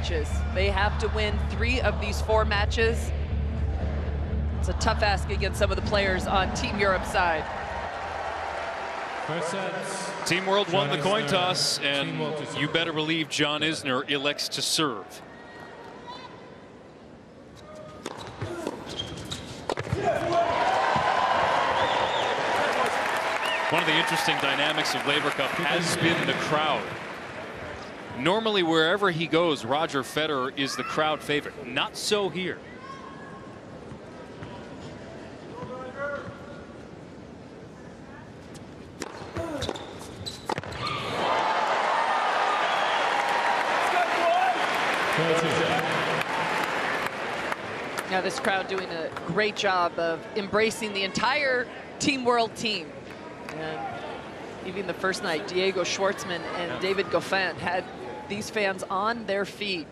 matches. They have to win 3 of these 4 matches. It's a tough ask against some of the players on Team Europe's side. Team World won the coin toss, and you better believe John Isner elects to serve. One of the interesting dynamics of Laver Cup has been the crowd. Normally, wherever he goes, Roger Federer is the crowd favorite. Not so here. Now this crowd doing a great job of embracing the entire Team World team. And even the first night, Diego Schwartzman and David Goffin had these fans on their feet.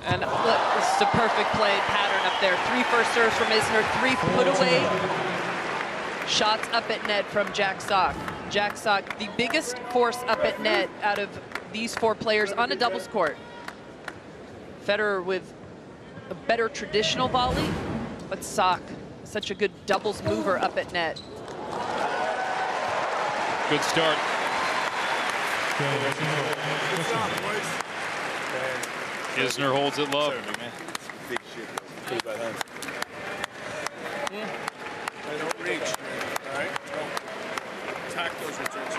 And look, this is a perfect play pattern up there. 3 first serves from Isner, 3 put away shots up at net from Jack Sock. Jack Sock, the biggest force up at net out of these 4 players on a doubles court. Federer with a better traditional volley, but Sock, such a good doubles mover up at net. Good start. Isner holds it low. Big shit. Put it by hand. I don't reach. All right? Don't attack those returns.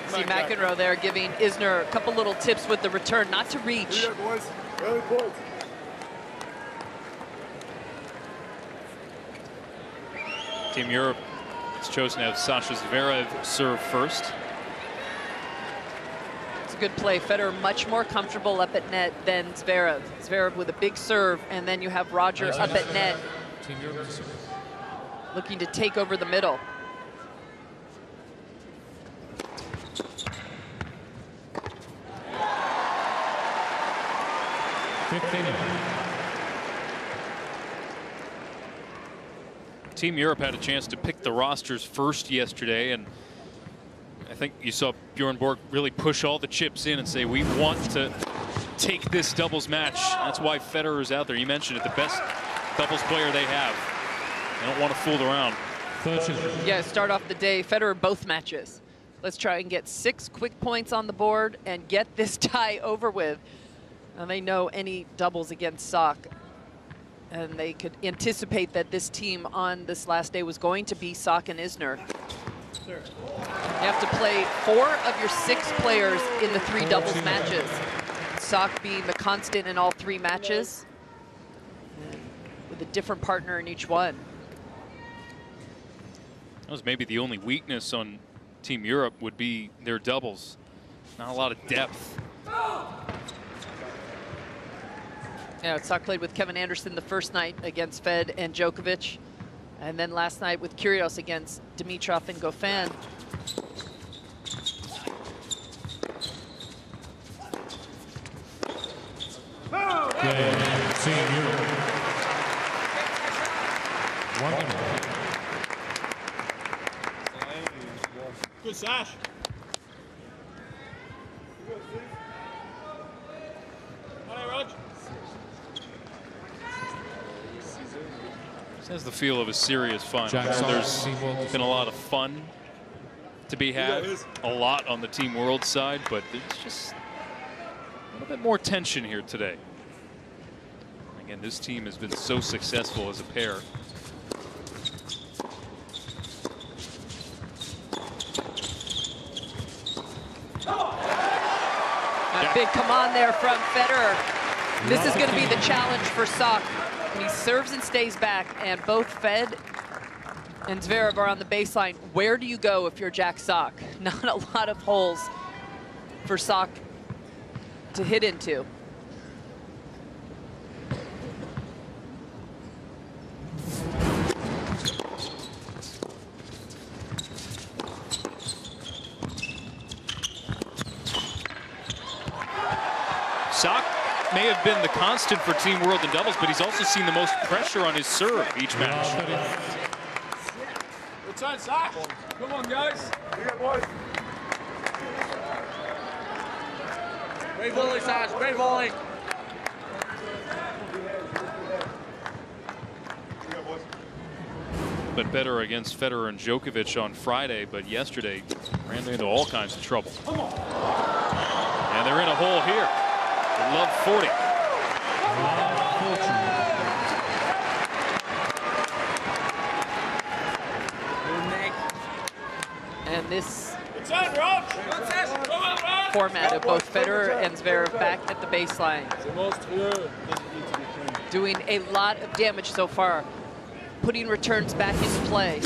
See McEnroe there giving Isner a couple little tips with the return, not to reach. Boys. Early points. Team Europe has chosen to have Sasha Zverev serve first. It's a good play. Federer much more comfortable up at net than Zverev. Zverev with a big serve, and then you have Roger up at net looking to take over the middle. Team Europe had a chance to pick the rosters first yesterday, and I think you saw Bjorn Borg really push all the chips in and say, we want to take this doubles match. That's why Federer is out there. You mentioned it, the best doubles player they have. They don't want to fool around. Yeah, start off the day, Federer both matches. Let's try and get 6 quick points on the board and get this tie over with. And they know any doubles against Sock, and they could anticipate that this team on this last day was going to be Sock and Isner. You have to play 4 of your 6 players in the 3 doubles matches. Sock being the constant in all 3 matches, with a different partner in each one. That was maybe the only weakness on Team Europe would be their doubles. Not a lot of depth. Yeah, Sock played with Kevin Anderson the first night against Fed and Djokovic. And then last night with Kyrgios against Dimitrov and Goffin. Good sash. This has the feel of a serious final. There's been a lot of fun to be had, a lot on the Team World side, but there's just a little bit more tension here today. Again, this team has been so successful as a pair. A big come on there from Federer. This is going to be the challenge for Sock. He serves and stays back, and both Fed and Zverev are on the baseline. Where do you go if you're Jack Sock? Not a lot of holes for Sock to hit into. Sock may have been the constant for Team World in doubles, but he's also seen the most pressure on his serve each match. Good time, Sock. Come on, guys. Here, boys. Great volley, Sash. Great volley. But better against Federer and Djokovic on Friday, but yesterday ran into all kinds of trouble. And they're in a hole here. Love 40. And this format of both Federer and Zverev back at the baseline, doing a lot of damage so far, putting returns back into play.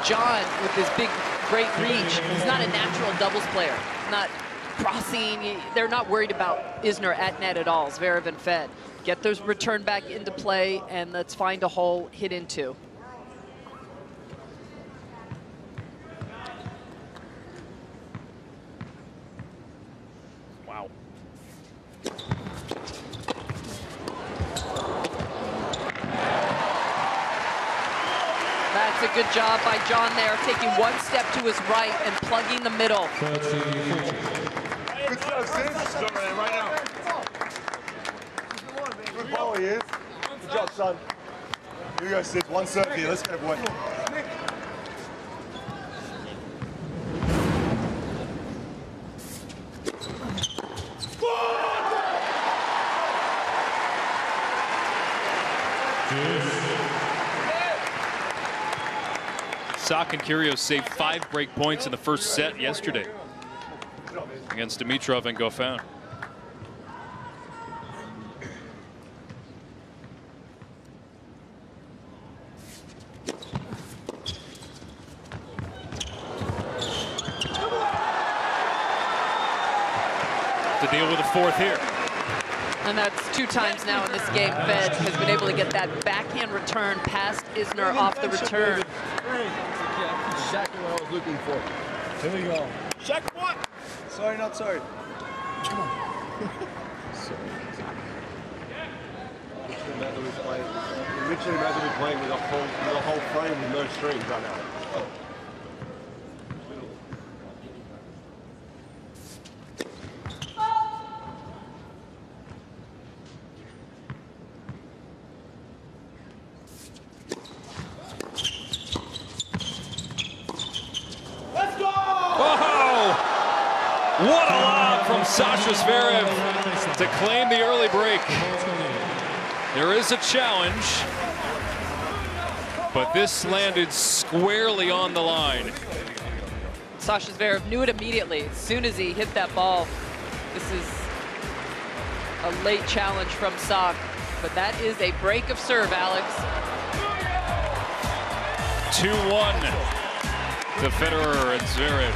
John, with his big, great reach, he's not a natural doubles player. Not crossing. They're not worried about Isner at net at all, Zverev and Fed. Get those return back into play, and let's find a hole hit into. Wow. That's a good job by John there, taking one step to his right and plugging the middle. Good stuff, Sid. Right now. Good ball he is. Good job, son. Here you go, Sid. One serve here. Let's go, boy. Sock and Kyrgios saved 5 break points in the first set yesterday against Dimitrov and Goffin. To deal with a fourth here. And that's 2 times now in this game. Fed has been able to get that backhand return past Isner off the return. Exactly what I was looking for. Here we go. Check what? Sorry, not sorry. Come on. Literally imagine me playing with a whole frame with no strings right now. What a lob from Sasha Zverev to claim the early break. There is a challenge, but this landed squarely on the line. Sasha Zverev knew it immediately as soon as he hit that ball. This is a late challenge from Sock, but that is a break of serve, Alex. 2-1 to Federer and Zverev.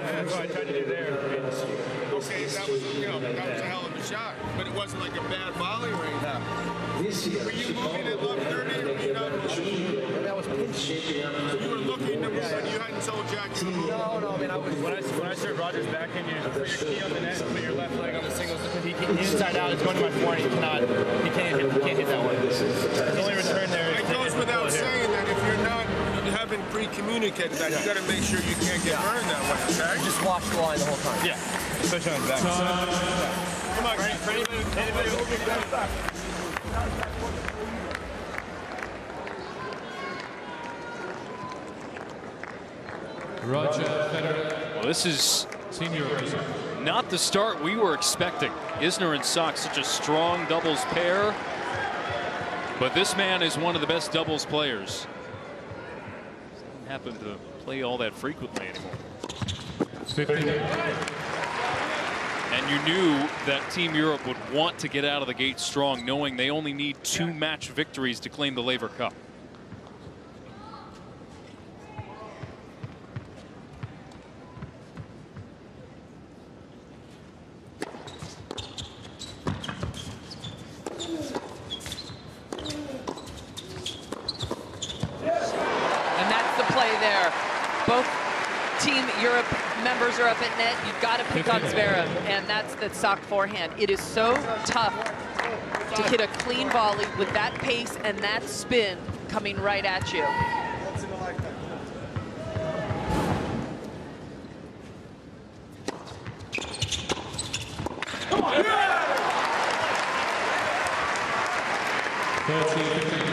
That's what I tried to do there. Okay, that was, that was a hell of a shot, but it wasn't like a bad volley or anything. Were you looking at love 30 or you not? That was pitch. You were looking to, you hadn't told Jack you were moving. No, I mean, I was, when I served Rogers back and you put your key on the net, put your left leg on the singles, he inside out, it's going to my forehand, he can't hit that one. His only return there is. It goes without saying that if you're not, you haven't pre-communicated that, you got to make sure you can't get burned that way, okay? Just watch the line the whole time. Yeah, especially on his back. Come on, anybody moving back. Roger Federer. Well, this is Senior. not the start we were expecting. Isner and Sock, such a strong doubles pair. But this man is one of the best doubles players. Doesn't happen to play all that frequently anymore. 50. And you knew that Team Europe would want to get out of the gate strong, knowing they only need 2 match victories to claim the Laver Cup. there. Both Team Europe members are up at net. You've got to pick on Zverev, and that's the sock forehand. It is so tough to hit a clean volley with that pace and that spin coming right at you. Come on. 13-15.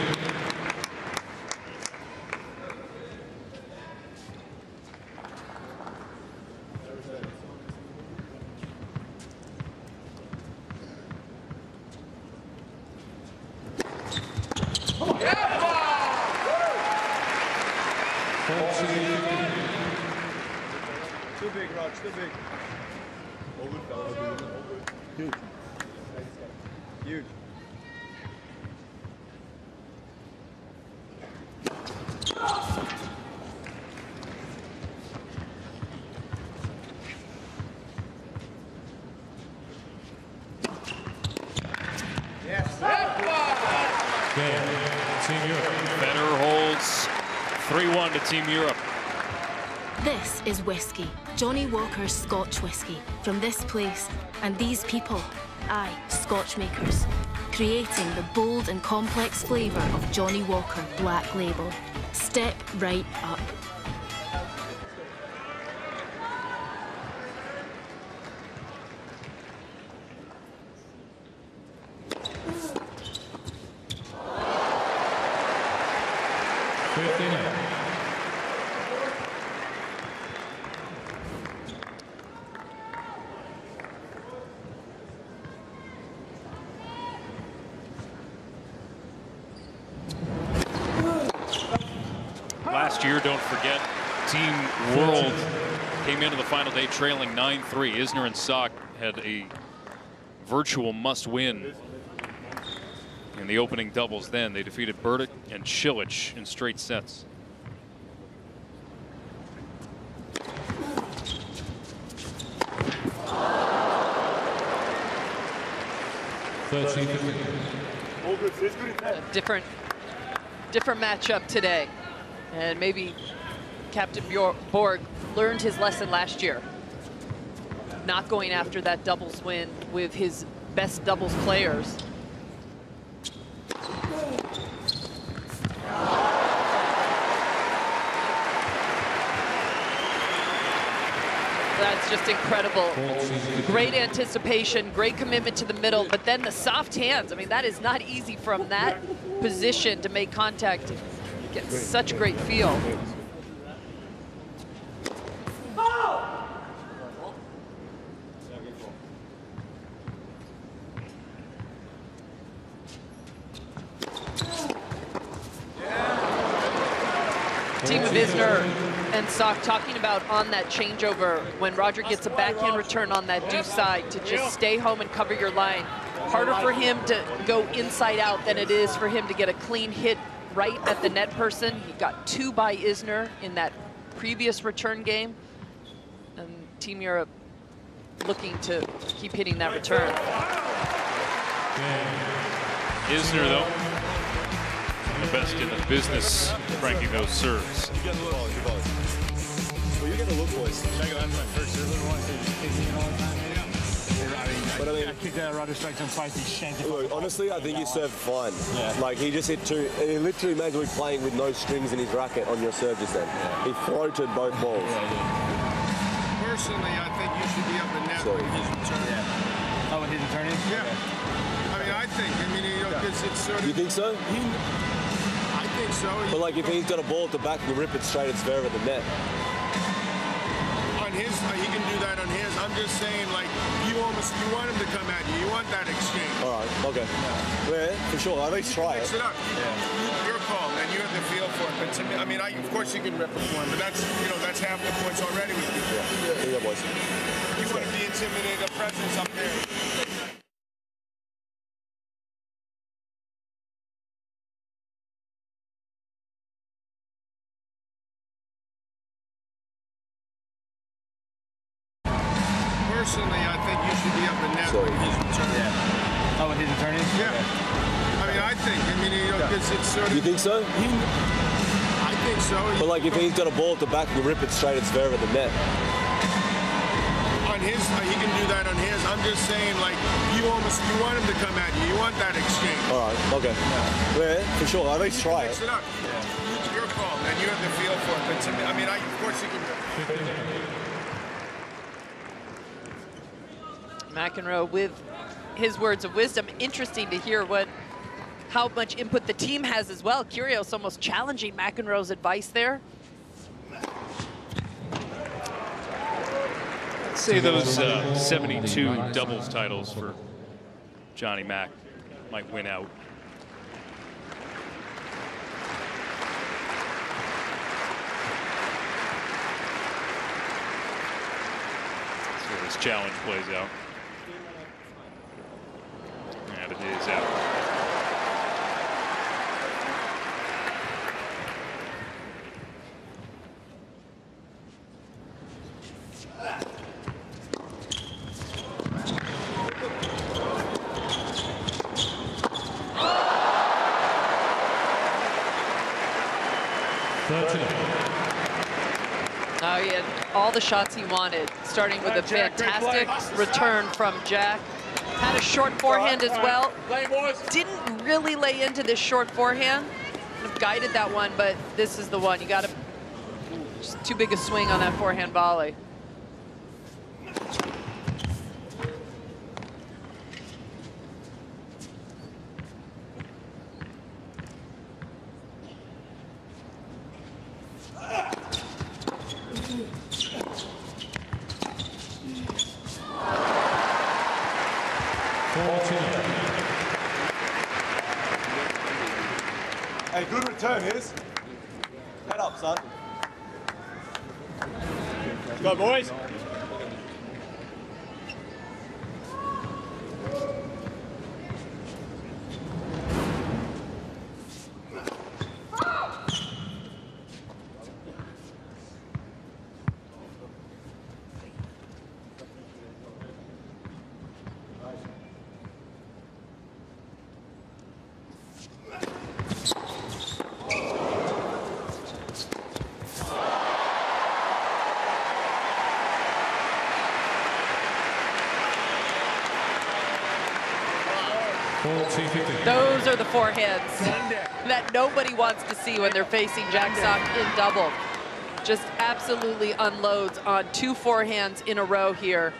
Too big, Rog, too big. All good, fellas. All good. Huge. Huge. Yes. Team Europe. Federer holds 3-1 to Team Europe. This is whiskey, Johnny Walker's Scotch whiskey, from this place and these people, aye, Scotch makers, creating the bold and complex flavour of Johnny Walker Black Label. Step right up. Last year, don't forget, Team World came into the final day trailing 9-3. Isner and Sock had a virtual must-win in the opening doubles then. They defeated Burdick and Cilic in straight sets. Different matchup today. And maybe Captain Borg learned his lesson last year. Not going after that doubles win with his best doubles players. That's just incredible. Great anticipation, great commitment to the middle, but then the soft hands. I mean, that is not easy from that position to make contact. Get such great feel. Team of Isner and Sock talking about on that changeover when Roger gets a backhand return on that deuce side to just stay home and cover your line. Harder for him to go inside out than it is for him to get a clean hit right at the net person. He got 2 by Isner in that previous return game. And Team Europe looking to keep hitting that return. Isner, though, the best in the business, cranking those serves. You get the look. Well, you get the look, boys. That's my first serve. Just kicking it all the time. But I mean, I kicked out Roger strikes on twice. He shanked it. look, honestly, I think you served fine. Yeah. Like, he just hit 2. He literally made me playing with no strings in his racket on your serve just then. Yeah. He floated both balls. Personally, I think you should be up in net with his return. Yeah. Oh, with his return is? Yeah. I mean, I think. I mean, you know, because it's sort of. You think so? I think so. But like, if he's got a ball at the back, you rip it straight at Zverev at the net. On his, he can do that on his. I'm just saying, like, you want him to come at you. You want that exchange. All right. Okay. Yeah, for sure. At least try it. Mix it up. Your call, and you have the feel for it. But to me, I mean, of course you can rip a form, but that's, you know, that's half the points already with you. Yeah, boys. You want to be intimidated, a presence up there. Personally, I think you should be up in net with his return. Yeah. Oh, with his return is? Yeah. I mean, I think. I mean, you know, because it's sort of. You think so? I think so. But like if he's got a ball at the back, you rip it straight at Zverev at the net. On his, he can do that on his. I'm just saying, like, you want him to come at you. You want that exchange. All right, okay. Yeah, for sure. At least try it. Mix it up. It's your call, and you have the feel for it. But to me, I mean, of course you can do it. McEnroe with his words of wisdom. Interesting to hear how much input the team has as well. Kyrgios almost challenging McEnroe's advice there. I'd say those 72 doubles titles for Johnny Mac might win out. So this challenge plays out. And it is out. Oh, he had all the shots he wanted, starting with a fantastic return from Jack. Had a short forehand as well. Didn't really lay into this short forehand. Kind of guided that one, but this is the one. You got to, just too big a swing on that forehand volley. Hey, good return, Hiz. Head up, son. Let's go, boys. Those are the forehands that nobody wants to see when they're facing Jack Sock in double. Just absolutely unloads on two forehands in a row here.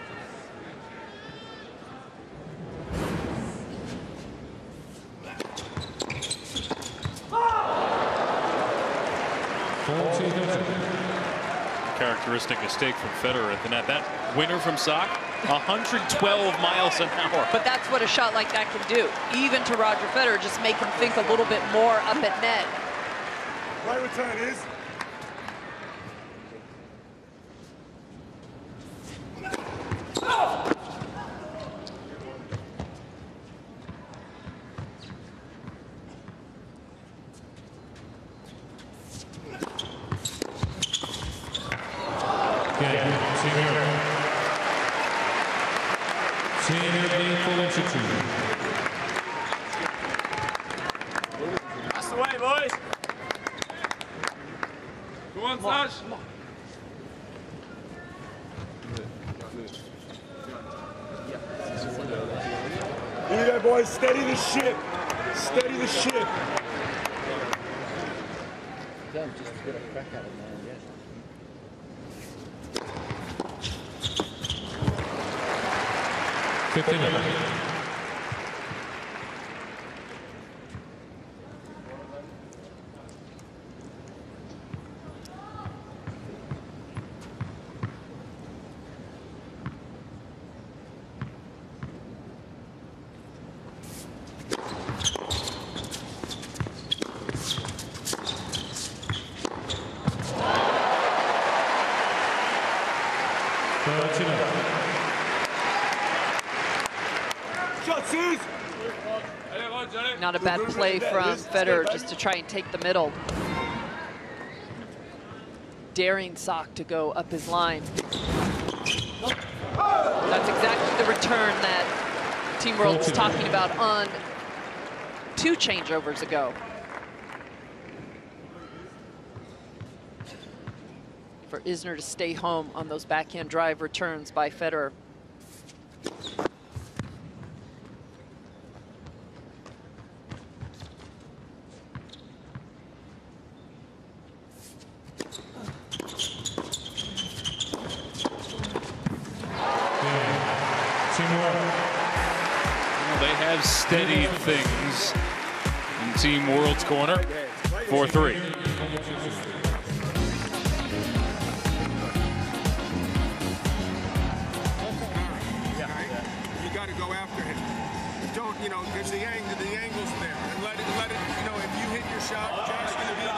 Characteristic mistake from Federer at the net. That winner from Sock, 112 miles an hour. But that's what a shot like that can do. Even to Roger Federer, just make him think a little bit more up at net. Right return is. That's the way, boys. Go on, Sash. Here you go, boys. Steady the ship. Steady the ship. Just get a crack at it, man. Yeah. Not a bad play from Federer just to try and take the middle. Daring Sock to go up his line. That's exactly the return that Team World was talking about on 2 changeovers ago. for Isner to stay home on those backhand drive returns by Federer. They have steadied things in Team World's corner. 4-3. You got to go after him. Don't, you know, there's the angle's there, and let it, you know, if you hit your shot, Jack's going to be there.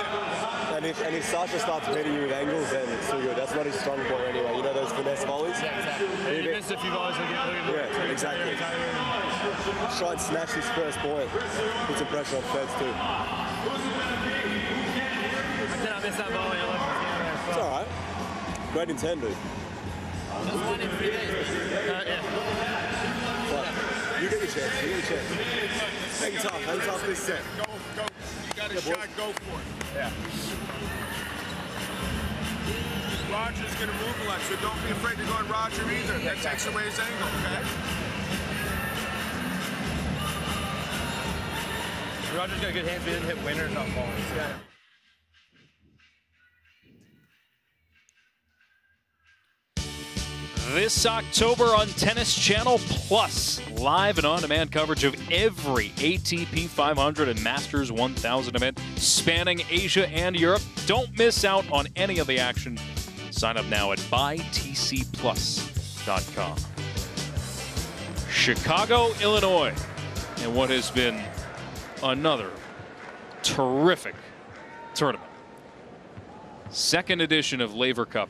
And if Sasha starts hitting you with angles, then it's too good. That's not his strong point anyway. You know those finesse volleys? Yeah, exactly. You missed a few volleys. Yeah, exactly. Try and snatch his first point. Put some pressure on Feds too. I did not miss that volley. It's all right. Great intent, dude. Just one in 3 days. Yeah. But you get your chance. You get your chance. Hang tough this set. Go. You got a shot, go for it. Yeah. Roger's going to move a lot, so don't be afraid to go on Roger either. That takes away his angle, okay? Roger's got good hands, but he didn't hit winners, not falling. Yeah. This October on Tennis Channel Plus, live and on-demand coverage of every ATP 500 and Masters 1000 event spanning Asia and Europe. Don't miss out on any of the action. Sign up now at buytcplus.com. Chicago, Illinois, and what has been another terrific tournament. Second edition of Laver Cup.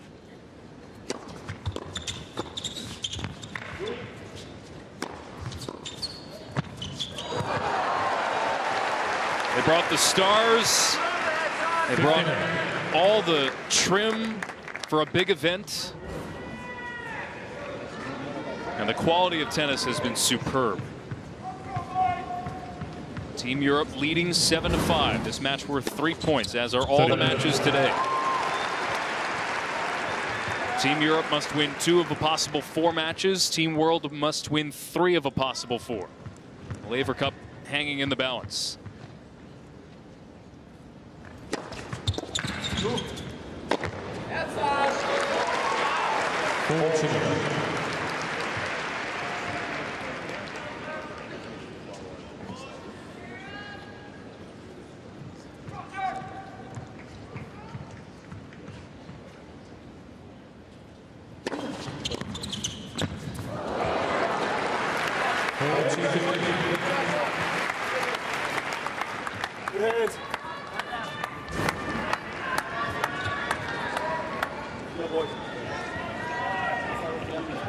They brought the stars. They brought all the trim for a big event. And the quality of tennis has been superb. Team Europe leading 7-5. This match worth 3 points, as are all the matches today. Team Europe must win 2 of a possible 4 matches. Team World must win 3 of a possible 4. The Laver Cup hanging in the balance.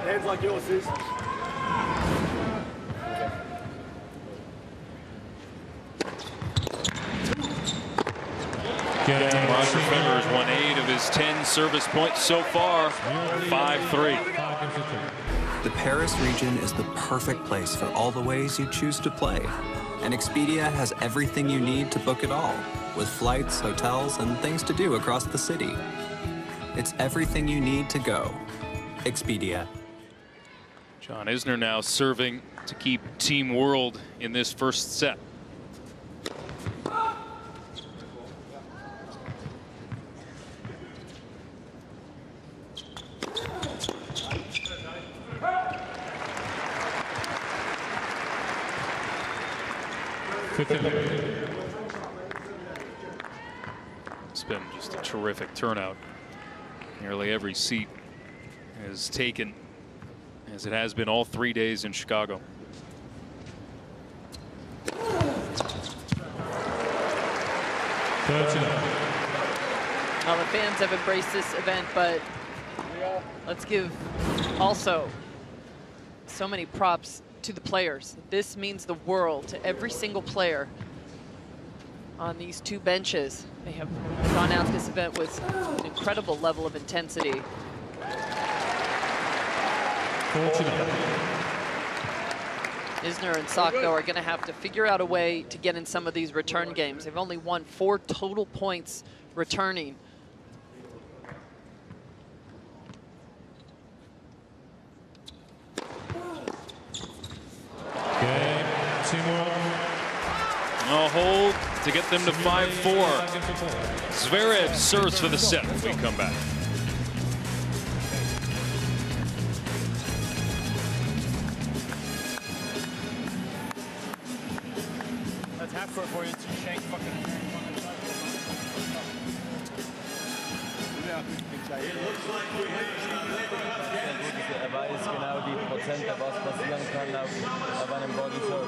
Hands like yours is. Roger Federer has won 8 of his 10 service points so far. 5-3. The Paris region is the perfect place for all the ways you choose to play. And Expedia has everything you need to book it all, with flights, hotels, and things to do across the city. It's everything you need to go. Expedia. John Isner now serving to keep Team World in this first set. It's been just a terrific turnout. Nearly every seat is taken, as it has been all 3 days in Chicago. Well, the fans have embraced this event, but let's give also so many props to the players. This means the world to every single player on these 2 benches. They have gone out this event with an incredible level of intensity. Isner and Sock, though, are going to have to figure out a way to get in some of these return games. They've only won 4 total points returning. hold to get them to 5-4. Zverev serves for the set when we come back. That's half court for you. Shank fucking. Er weiß genau die Prozente, was passieren kann auf einem Bodyserve.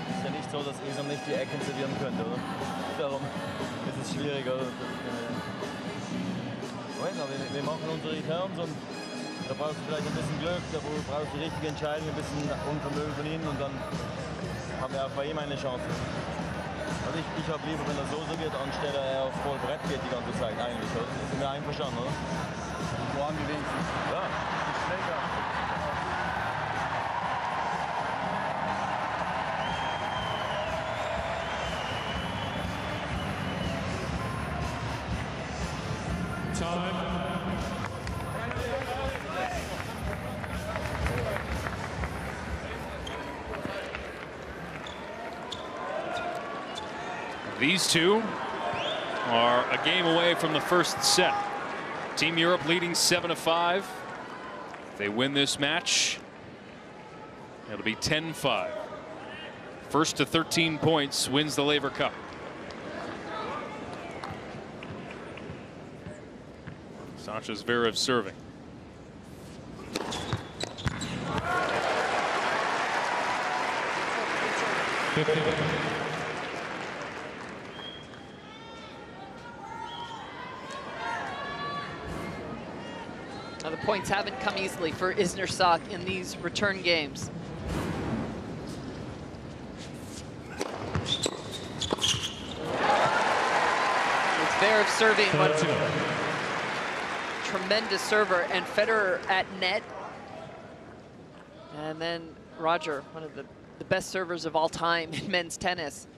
Es ist ja nicht so, dass Isner nicht die Ecken servieren könnte, oder? Darum ist es schwierig, oder? Wir machen unsere Returns und da brauchst du vielleicht ein bisschen Glück, da brauchst du die richtige Entscheidung, ein bisschen Unvermögen von ihnen und dann haben wir auch bei ihm eine Chance. Also ich habe lieber, wenn er so serviert, anstelle er auf voll Brett geht die ganze Zeit eigentlich. Oder? Sind wir einverstanden, oder? Wo haben die wenigstens? Ja, die Schläger. Time. These two are a game away from the first set. Team Europe leading 7-5. If they win this match, it'll be 10-5. First to 13 points wins the Laver Cup. Sasha Zverev serving. Now the points haven't come easily for Isner Sock in these return games. It's Zverev serving, one tremendous server, and Federer at net. And then Roger, one of the best servers of all time in men's tennis.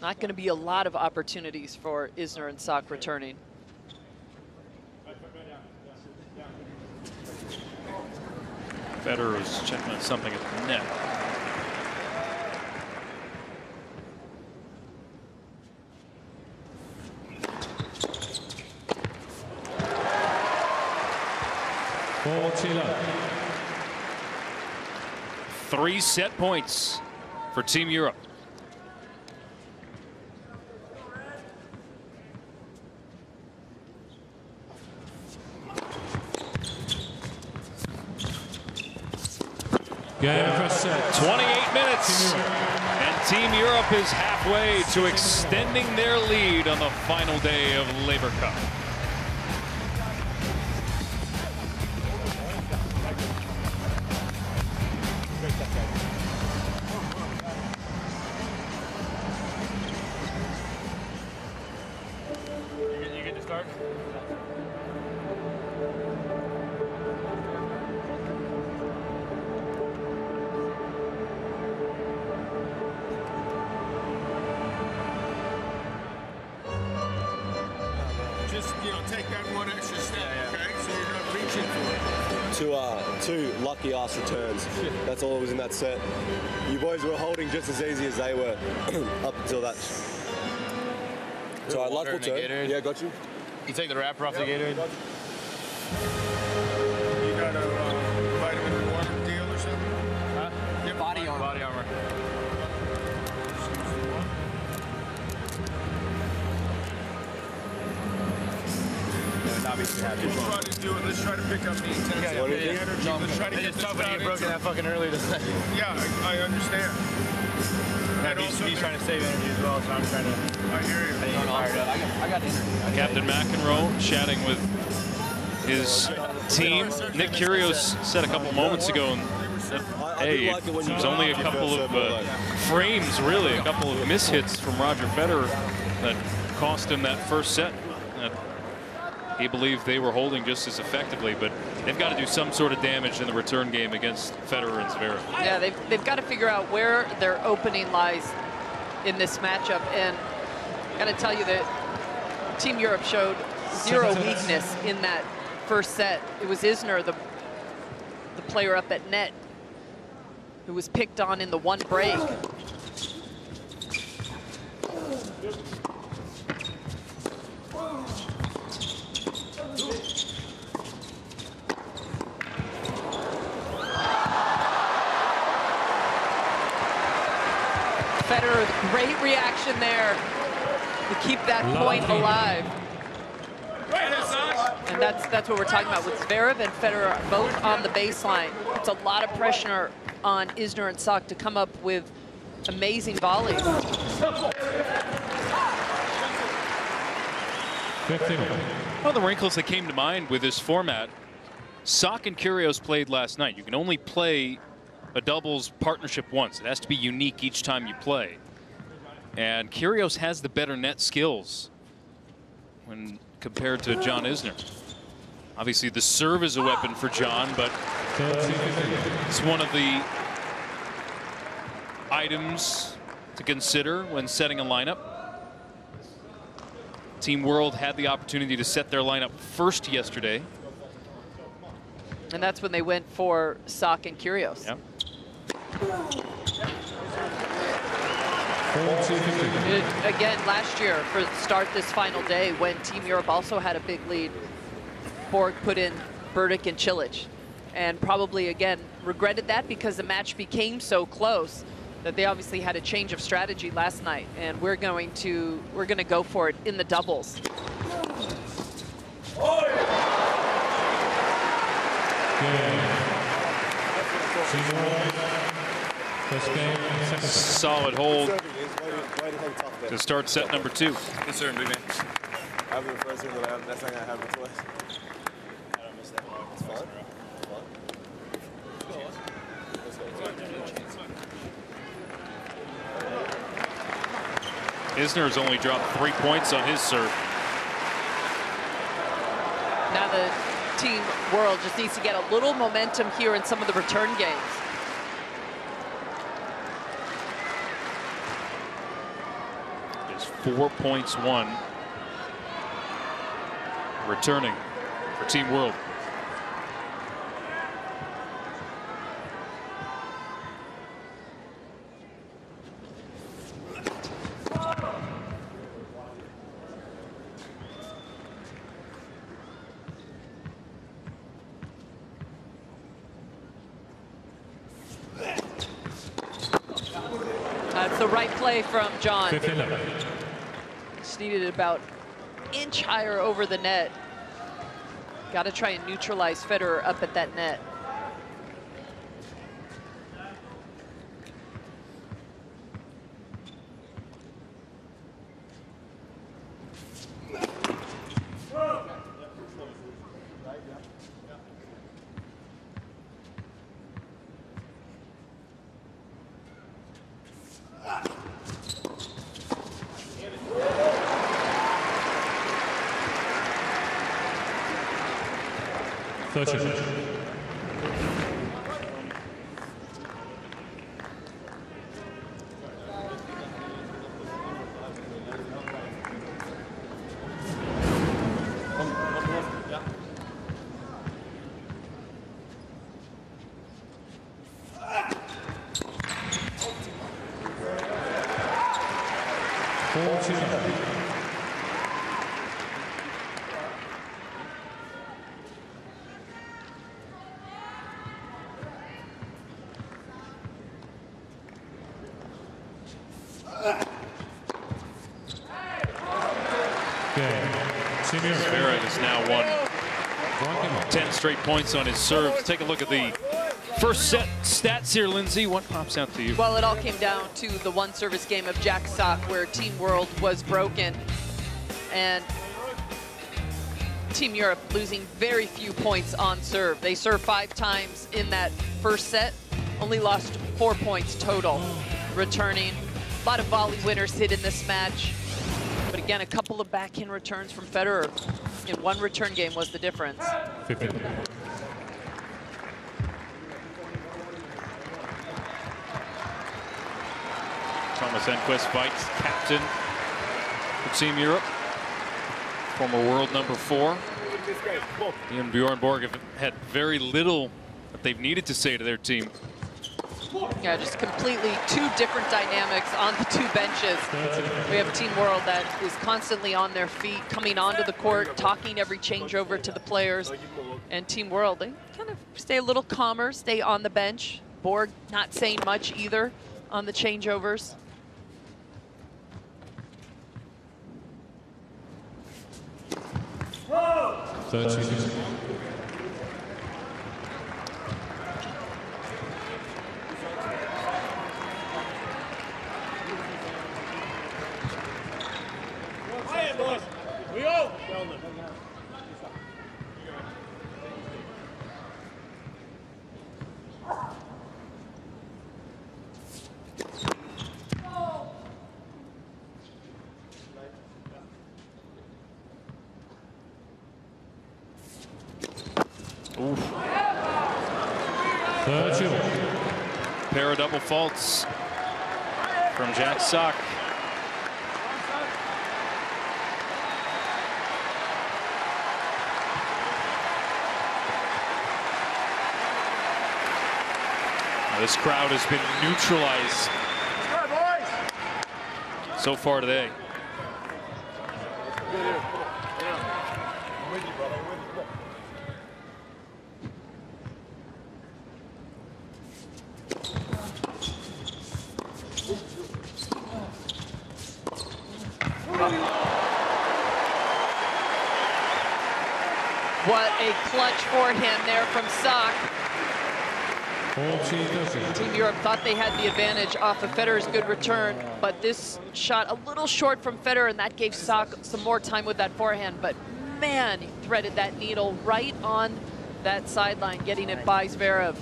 Not going to be a lot of opportunities for Isner and Sock returning. Federer is checking on something at the net. Three set points for Team Europe. Game first set. 28 minutes. And Team Europe is halfway to extending their lead on the final day of Laver Cup. You get to start? Just, take that one extra step, okay? So you're not reaching for it. Two lucky ass returns. That's all that was in that set. You boys were holding just as easy as they were up until that. So I luck return. Yeah, got you. You take the wrapper off the Gatorade? You got a vitamin warmer deal or something? Huh? Yeah, Body armor. Let's try to do it. Let's try to pick up the intensity, the energy. Let's try to get this tough when out you broke that fucking early. Yeah, I understand. He's trying to save energy as well, so I'm trying to. I hear you. I got energy. Captain McEnroe chatting with his team. Nick Kyrgios said a couple moments ago, hey, it was only a couple of frames, really, a couple of mishits from Roger Federer that cost him that first set. He believed they were holding just as effectively, but they've got to do some sort of damage in the return game against Federer and Zverev. Yeah, they've got to figure out where their opening lies in this matchup. And I got to tell you that Team Europe showed zero weakness in that first set. It was Isner, the the player up at net who was picked on in the one break. Federer, great reaction there to keep that point alive. And that's what we're talking about with Zverev and Federer both on the baseline. It's a lot of pressure on Isner and Sock to come up with amazing volleys. One of the wrinkles that came to mind with this format, Sock and Kyrgios played last night. You can only play a doubles partnership once. It has to be unique each time you play. And Kyrgios has the better net skills when compared to John Isner. Obviously, the serve is a weapon for John, but it's one of the items to consider when setting a lineup. Team World had the opportunity to set their lineup first yesterday. And that's when they went for Sock and Kyrgios. Yep. Again, last year, for the start this final day, when Team Europe also had a big lead, Borg put in Berdych and Cilic, and probably, again, regretted that because the match became so close that they obviously had a change of strategy last night, and we're going to go for it in the doubles. Solid hold to start set number 2. Good serve, big man. I have the first serve, but that's not going to happen twice. I don't miss that one. It's fun. Isner has only dropped 3 points on his serve. Now the Team World just needs to get a little momentum here in some of the return games. There's 4 points won returning for Team World. That's the right play from John. Just needed it about an inch higher over the net. Got to try and neutralize Federer up at that net. Zverev has now won 10 straight points on his serve. Let's take a look at the first set stats here, Lindsay. What pops out to you? Well, it all came down to the one service game of Jack Sock where Team World was broken and Team Europe losing very few points on serve. They served 5 times in that first set, only lost 4 points total. Returning, a lot of volley winners hit in this match. But again, a couple of backhand returns from Federer in one return game was the difference. 15. Thomas Enquist fights captain for Team Europe, former world number 4. He and Bjorn Borg have had very little what they've needed to say to their team. Yeah, just completely two different dynamics on the two benches. We have Team World that is constantly on their feet, coming onto the court, talking every changeover to the players. And Team World, they kind of stay a little calmer, stay on the bench. Borg not saying much either on the changeovers. Pair of double faults from Jack Sock. Now this crowd has been neutralized so far today. What a clutch for him there from Sock. Team Europe thought they had the advantage off of Federer's good return, but this shot a little short from Federer, and that gave Sock some more time with that forehand. But man, he threaded that needle right on that sideline, getting it by Zverev.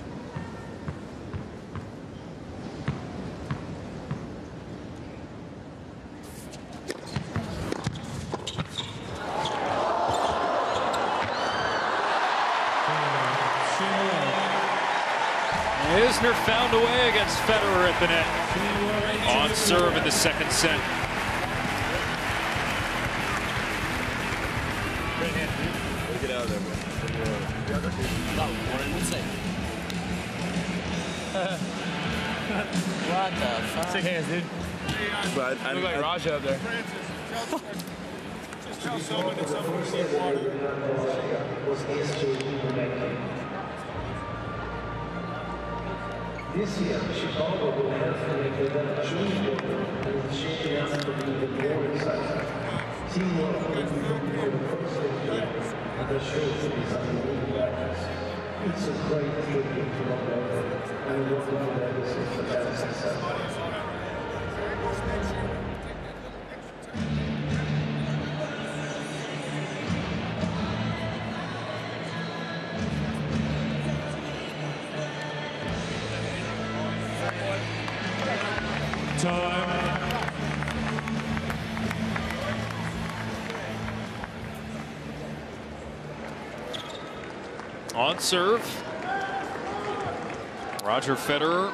Isner found a way against Federer at the net. On serve in the second set. Get out of there, man. What the fuck? Sick hands, dude. But I look like Raja up there. Just tell someone that someone needs water. This year, Chicago will have to make the junior and shaping up to be the more exciting. Teamwork will be the first thing, and the show is unbelievable. It's a great tribute to Rob Laver, and what the legacy for that success. On serve, Roger Federer.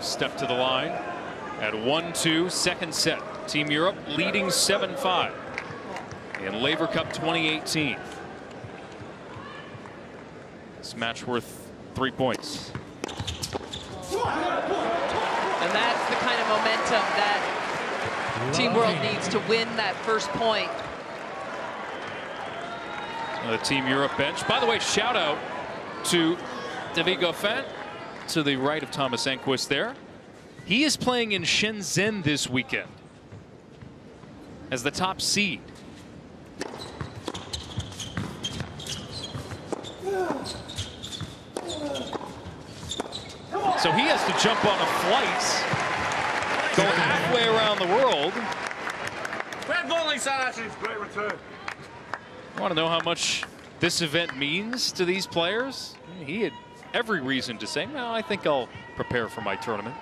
Step to the line at 1-2, second set. Team Europe leading 7-5 in Laver Cup 2018. This match worth 3 points. And that's the kind of momentum that Team World needs to win that first point. The Team Europe bench. By the way, shout out to David Goffin to the right of Thomas Enquist there. He is playing in Shenzhen this weekend as the top seed. So he has to jump on a flight, go halfway around the world. Great bowling, Sanashi. Great return. I want to know how much this event means to these players. He had every reason to say, well, I think I'll prepare for my tournament.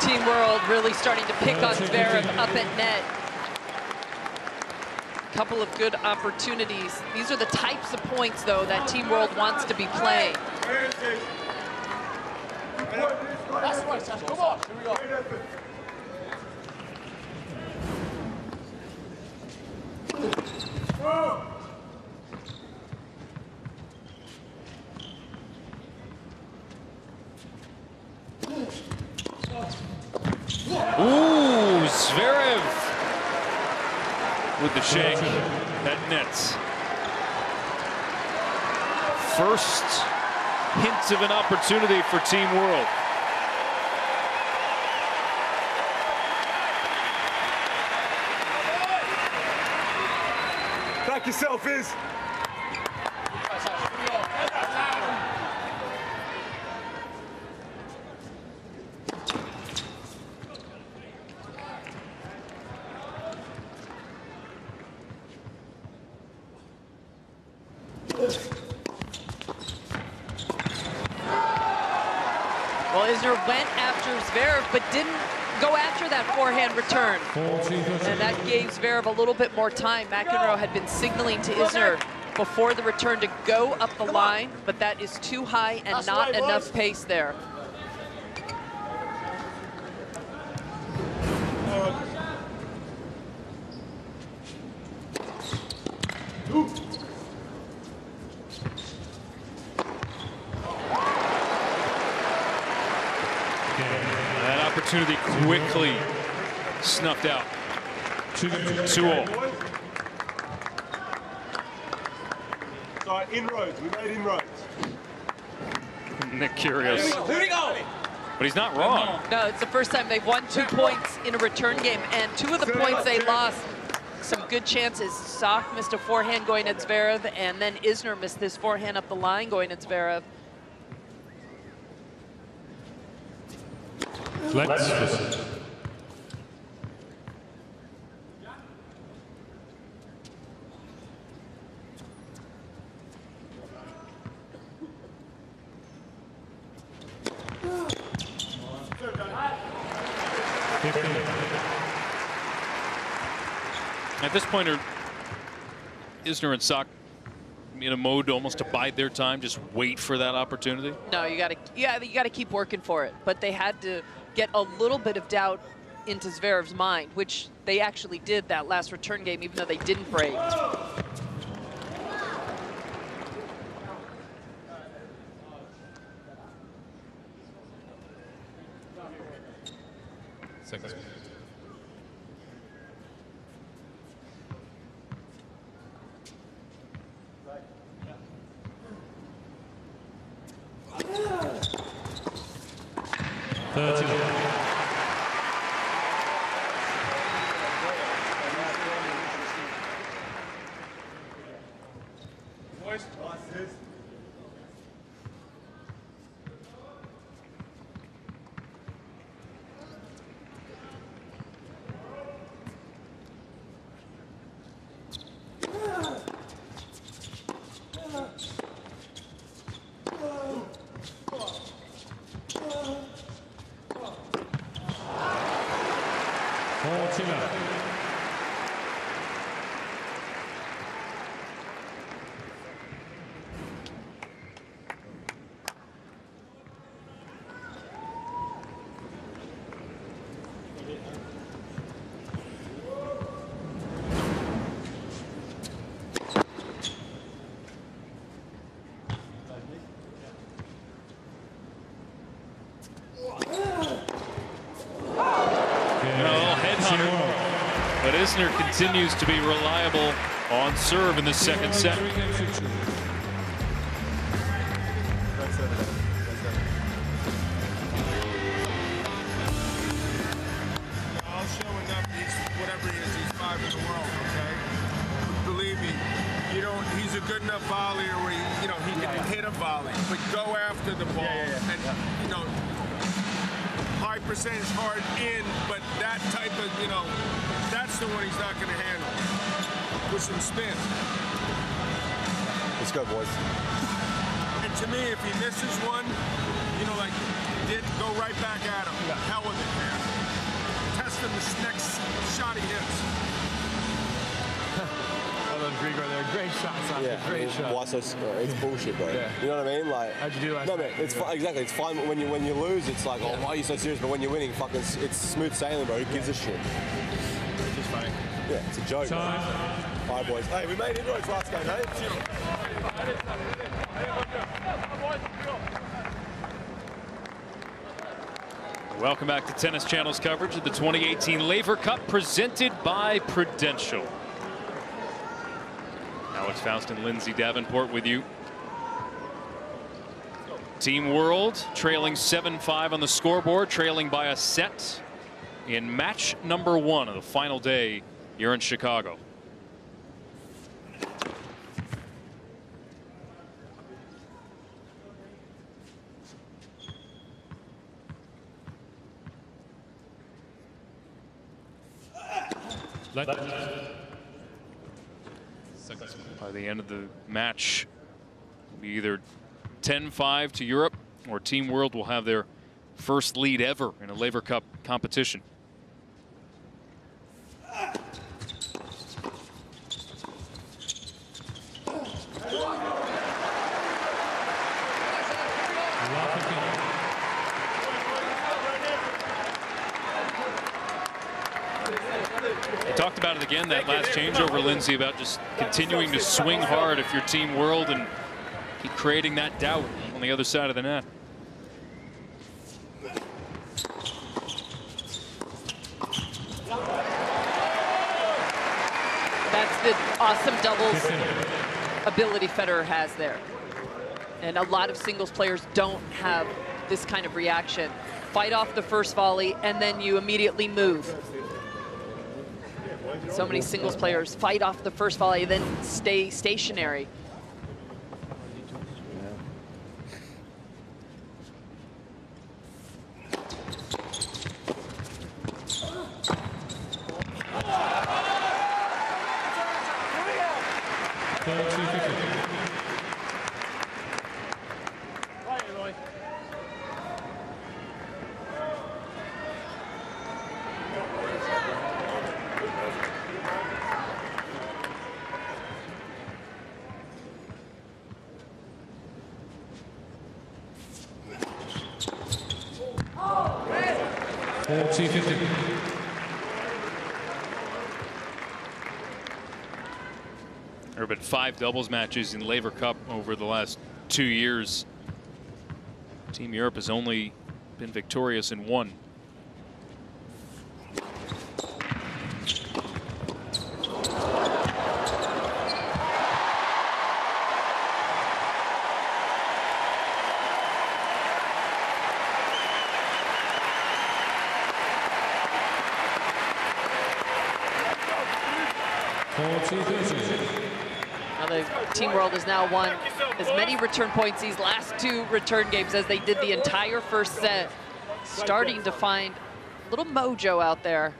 Team World really starting to pick on Zverev up at net. couple of good opportunities. These are the types of points, though, that Team World wants to be playing. That's right, Sash. Come on. Here we go. Ooh, Zverev with the shank. That nets. First hint of an opportunity for Team World. Back yourself, Iz. Well, Isner went after Zverev, but didn't go after that forehand return. And that gave Zverev a little bit more time. McEnroe had been signaling to Isner before the return to go up the line, but that is too high and not enough pace there. That opportunity quickly snuffed out. 2-all. Sorry, inroads. We made inroads. Nick Kyrgios. Here we go. But he's not wrong. No, it's the first time they've won 2 points in a return game, and 2 of the points they lost, some good chances. Sock missed a forehand going at Zverev, and then Isner missed this forehand up the line going at Zverev. Let's listen. At this point, are Isner and Sock in a mode to almost to bide their time, just wait for that opportunity? No, you gotta keep working for it. But they had to get a little bit of doubt into Zverev's mind, which they actually did that last return game, even though they didn't break. Seconds. But Isner continues to be reliable on serve in the second set. I'll show enough. Whatever he is, he's 5 in the world. Okay, believe me, he's a good enough volleyer where he can hit a volley, but go after the ball and high percentage hard in, but that type of that's the one he's not going to handle. Push and spin. Let's go, boys. And to me, if he misses one, go right back at him. Hell with it, man. Test him the next shot he hits. those Grigor there. Great shots off Yeah. Great shot. Why so? It's bullshit, bro. Yeah. You know what I mean? Like. How'd you do last night? night? It's exactly. It's fine when you lose. It's like, oh, why are you so serious? But when you're winning, fucking, it's smooth sailing, bro. Who gives a shit? It's just funny. Yeah, it's a joke. Time. All right, boys. Hey, we made inroads last game, eh? Welcome back to Tennis Channel's coverage of the 2018 Laver Cup presented by Prudential. Alex Faust and Lindsay Davenport with you. Team World trailing 7-5 on the scoreboard, trailing by a set in match number 1 of the final day here in Chicago. By the end of the match, it'll be either 10-5 to Europe, or Team World will have their first lead ever in a Laver Cup competition. We talked about it again, that last changeover, Lindsay, about just continuing to swing hard if you're Team World and keep creating that doubt on the other side of the net. That's the awesome doubles ability Federer has there. And a lot of singles players don't have this kind of reaction. Fight off the first volley, and then you immediately move. So many singles players fight off the first volley, then stay stationary. There have been 5 doubles matches in Laver Cup over the last 2 years. Team Europe has only been victorious in 1. Now the Team World has now won as many return points these last 2 return games as they did the entire first set. Starting to find a little mojo out there.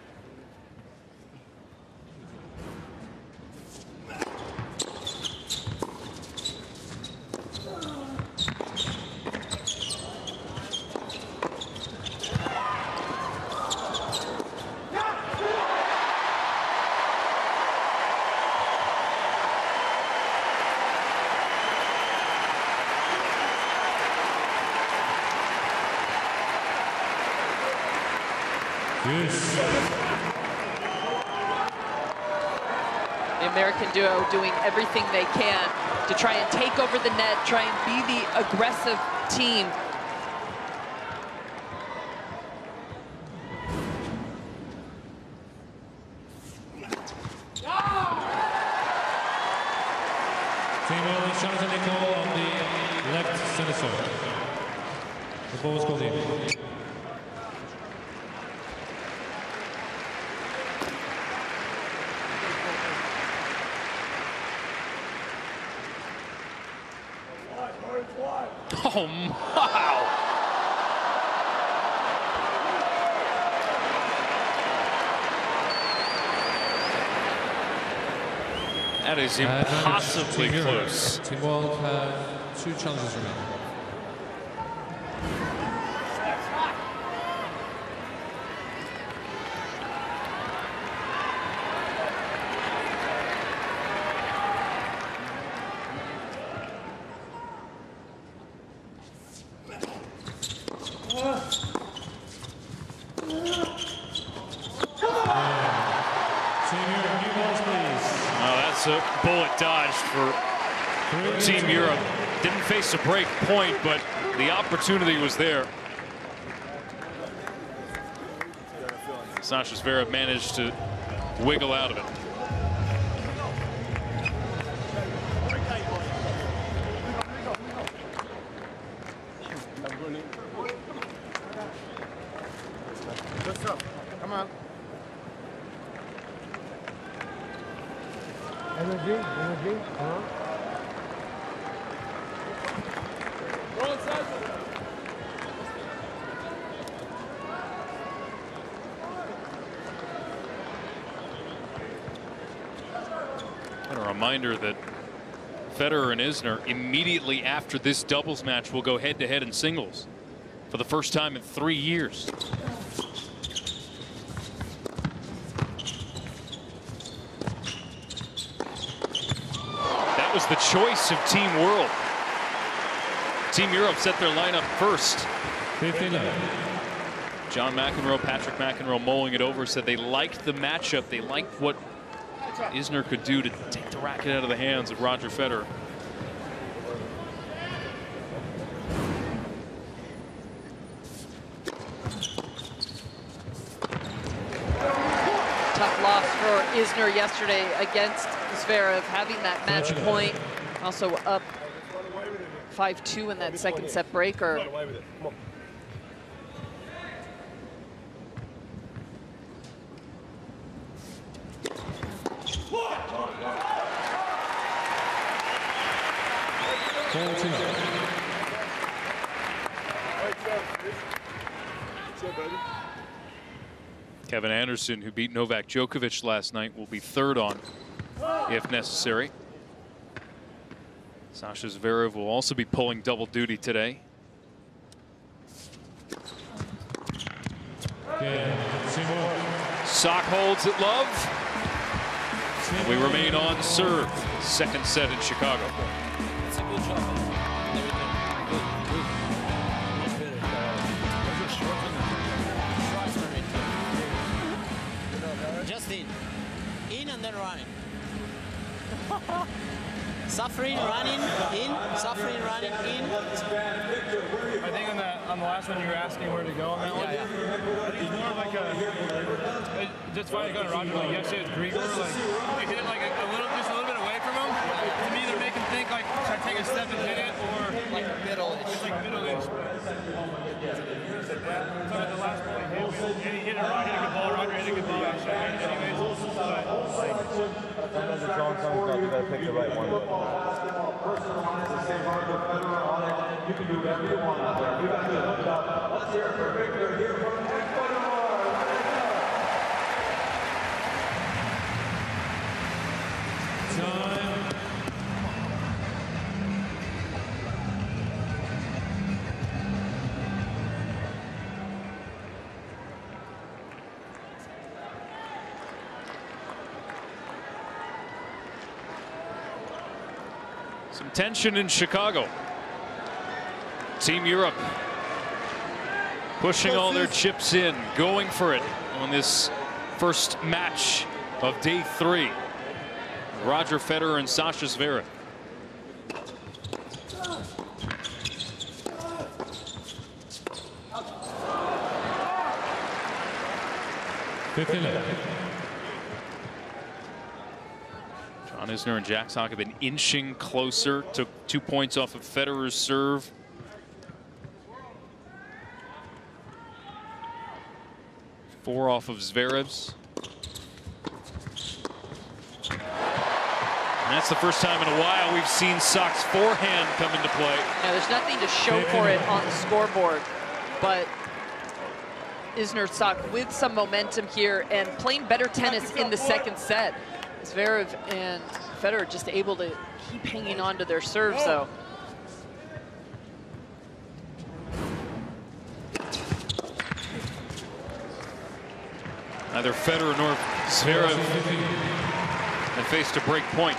The American duo doing everything they can to try and take over the net, try and be the aggressive team. Team World Jonathan Nicole on the left center circle. The ball is called in. Oh, wow. That is impossibly close. Team World have 2 challenges remaining. a bullet dodged for Team Europe. Didn't face a break point, but the opportunity was there. Sasha Zverev managed to wiggle out of it. Come on. Energy, huh? Go inside. And a reminder that Federer and Isner immediately after this doubles match will go head-to-head in singles for the first time in 3 years. That was the choice of Team World. Team Europe set their lineup first. John McEnroe, Patrick McEnroe mulling it over, said they liked the matchup. They liked what Isner could do to take the racket out of the hands of Roger Federer. Tough loss for Isner yesterday against Zverev, having that match point. Also up 5-2 in that second set breaker. Kevin Anderson, who beat Novak Djokovic last night, will be third on if necessary. Sasha Zverev will also be pulling double duty today. Sock holds at love. And we remain on serve. Second set in Chicago. It's a good job. Just in and then running. Suffering, running, in, suffering, running, in. I think on the last one you were asking where to go on that one. It's more of like just finally going to Roger like yesterday with Grigor, like you hit it like just a little bit away from him. To me, either make him think like should I take a step and hit it or like middle-ish. It's like middle-ish. So the last one he hit a good ball. Roger hit a good ball. Anyways, but like sometimes the strong comes out, you gotta pick the right one. You can do whatever you want out there. You got to hook it up. Let's hear it for Victor here from Ecuador. Time. Some tension in Chicago. Team Europe pushing all their chips in, going for it on this first match of day 3. Roger Federer and Sasha Zverev. John Isner and Jack Sock have been inching closer. Took 2 points off of Federer's serve. Four off of Zverev's. And that's the first time in a while we've seen Sock's forehand come into play. Now, there's nothing to show for it on the scoreboard, but Isner Sock with some momentum here and playing better tennis in the second set. Zverev and Federer just able to keep hanging on to their serves, though. Neither Federer nor Zverev have faced a break point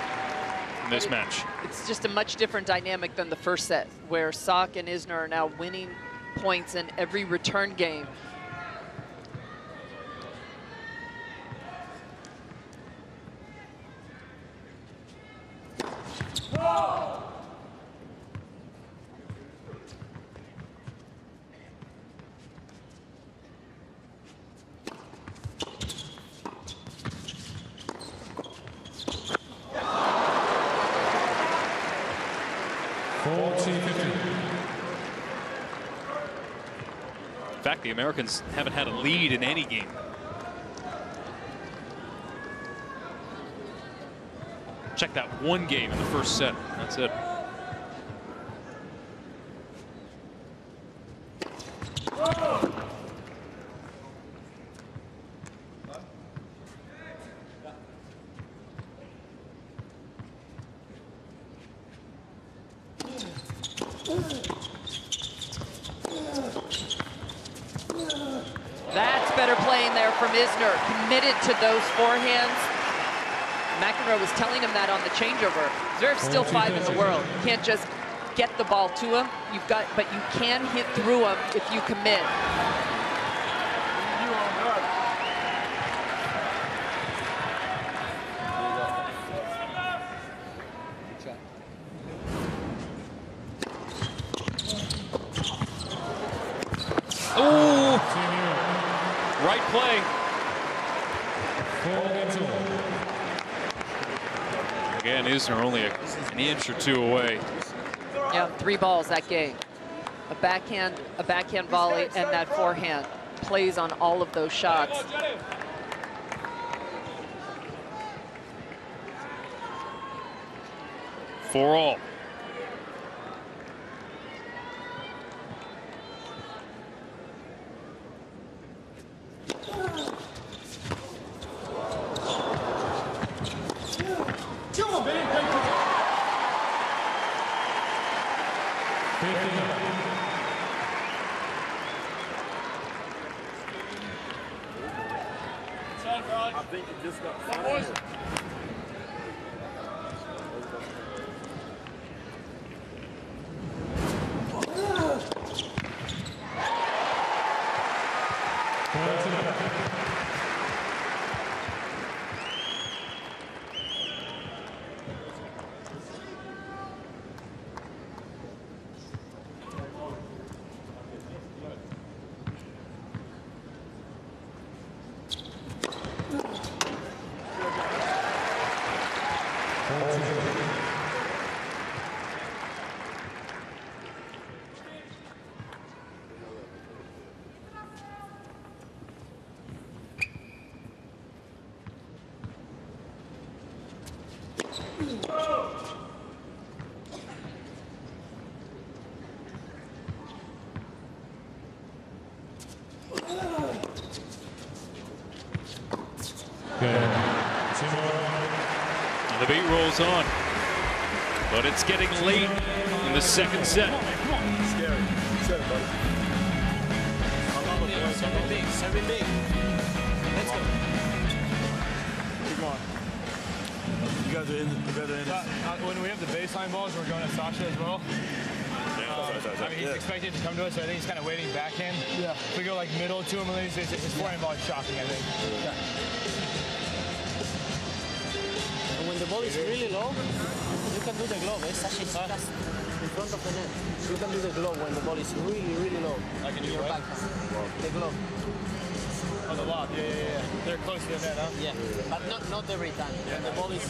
in this match. It's just a much different dynamic than the first set, where Sock and Isner are now winning points in every return game. In fact, the Americans haven't had a lead in any game. Check that one game in the first set. That's it. That's better playing there from Isner. Committed to those forehands. McEnroe was telling him that on the changeover. Zverev's still 5 in the world. You can't just get the ball to him. But you can hit through him if you commit. Oh, right play. Again, Isner only an inch or two away. Yeah, 3 balls that game. A backhand volley, and that forehand plays on all of those shots. For all. I think it just got funny. The beat rolls on, but it's getting late in the second set. Scary. Set it, buddy. Serving big. Let's go. Keep going. You guys are in it. When we have the baseline balls, we're going to Sasha as well. I mean, he's expected to come to us, so I think he's kind of waiting backhand. Yeah. If we go like middle to him, his forehand ball is shocking, I think. Yeah. And when the ball is really low, you can do the glove. Sasha is just in front of the net. You can do the glove when the ball is really, really low. I can do your what? backhand. The glove. Oh, the lob. Yeah. They're close to the net, huh? Yeah, but not every time. When the ball is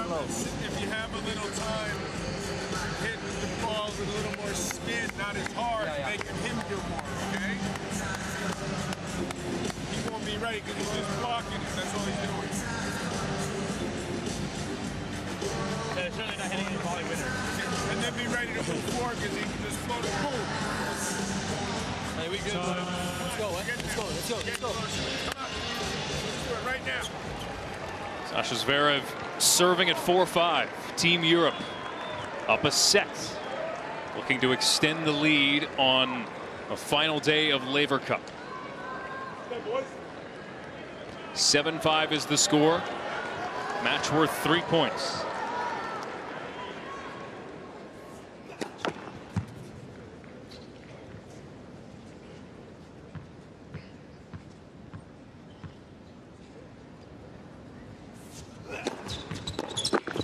low. If you have a little time, hit the ball with a little more spin, not as hard, making him do more, okay? He won't be ready because he's just blocking it. That's all he's doing. Yeah, they're certainly not hitting any volley winners. And then be ready to move forward because he can just float it. Boom. Hey, we good, buddy. Let's go, Let's go. Come on. Let's do it right now. Sasha Zverev serving at 4-5. Team Europe up a set, looking to extend the lead on a final day of Laver Cup. 7-5 is the score. Match worth 3 points.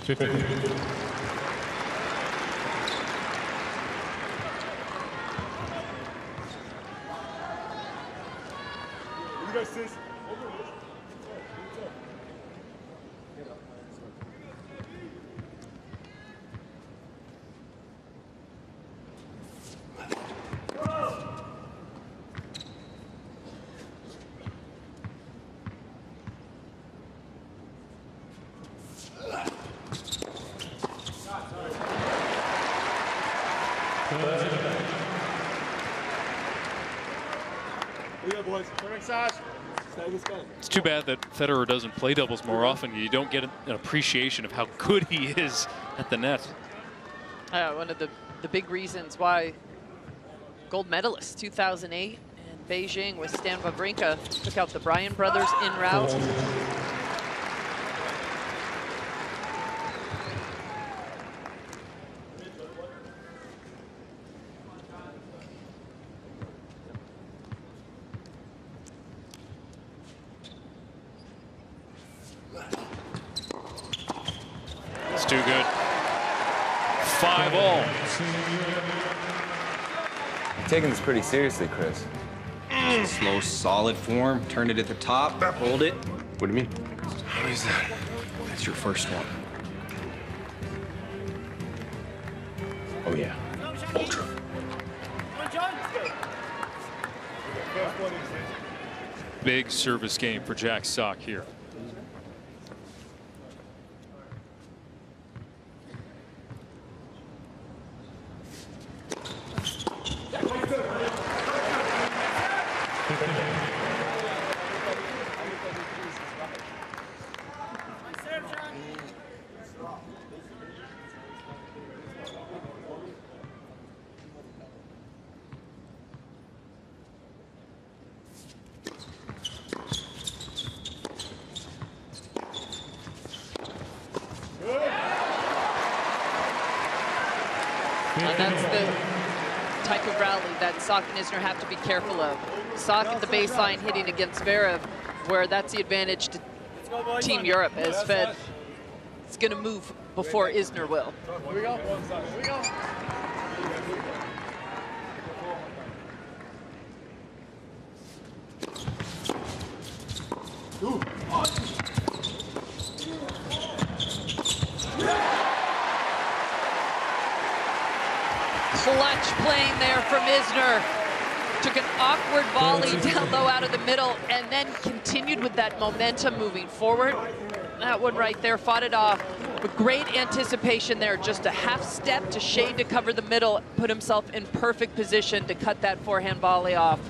You guys see? It's too bad that Federer doesn't play doubles more often. You don't get an appreciation of how good he is at the net. One of the big reasons why gold medalist 2008 in Beijing with Stan Wawrinka took out the Bryan brothers in rout. It's too good. 5-all. Taking this pretty seriously, Chris. Slow, solid form. Turn it at the top. Hold it. What do you mean? How is that? That's your first one. Oh, yeah. Ultra. Big service game for Jack Sock here. And that's the type of rally that Sock and Isner have to be careful of. Sock at the baseline hitting against Zverev, where that's the advantage to Team Europe, as Fed is going to move before Isner will. Here we go. Here we go. Clutch playing there from Isner. Took an awkward volley down low out of the middle and then continued with that momentum moving forward. That one right there fought it off. But great anticipation there. Just a half step to shade to cover the middle. Put himself in perfect position to cut that forehand volley off.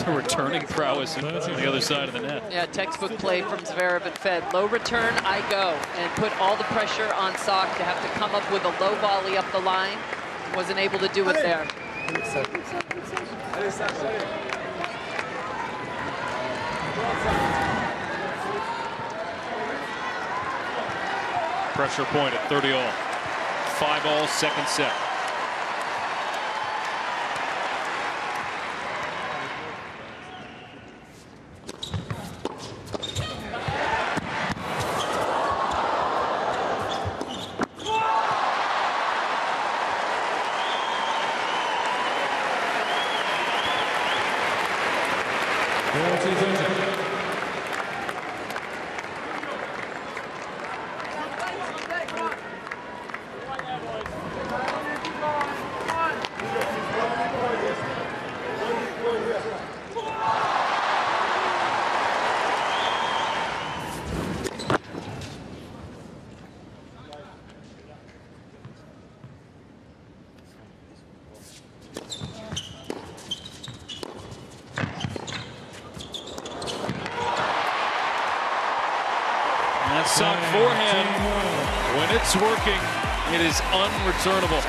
Returning prowess on the other side of the net. Yeah, textbook play from Zverev and Fed. Low return, I go. And put all the pressure on Sock to have to come up with a low volley up the line. Wasn't able to do it there. Pressure point at 30-all. 5-all, second set. Sock forehand, when it's working, it is unreturnable.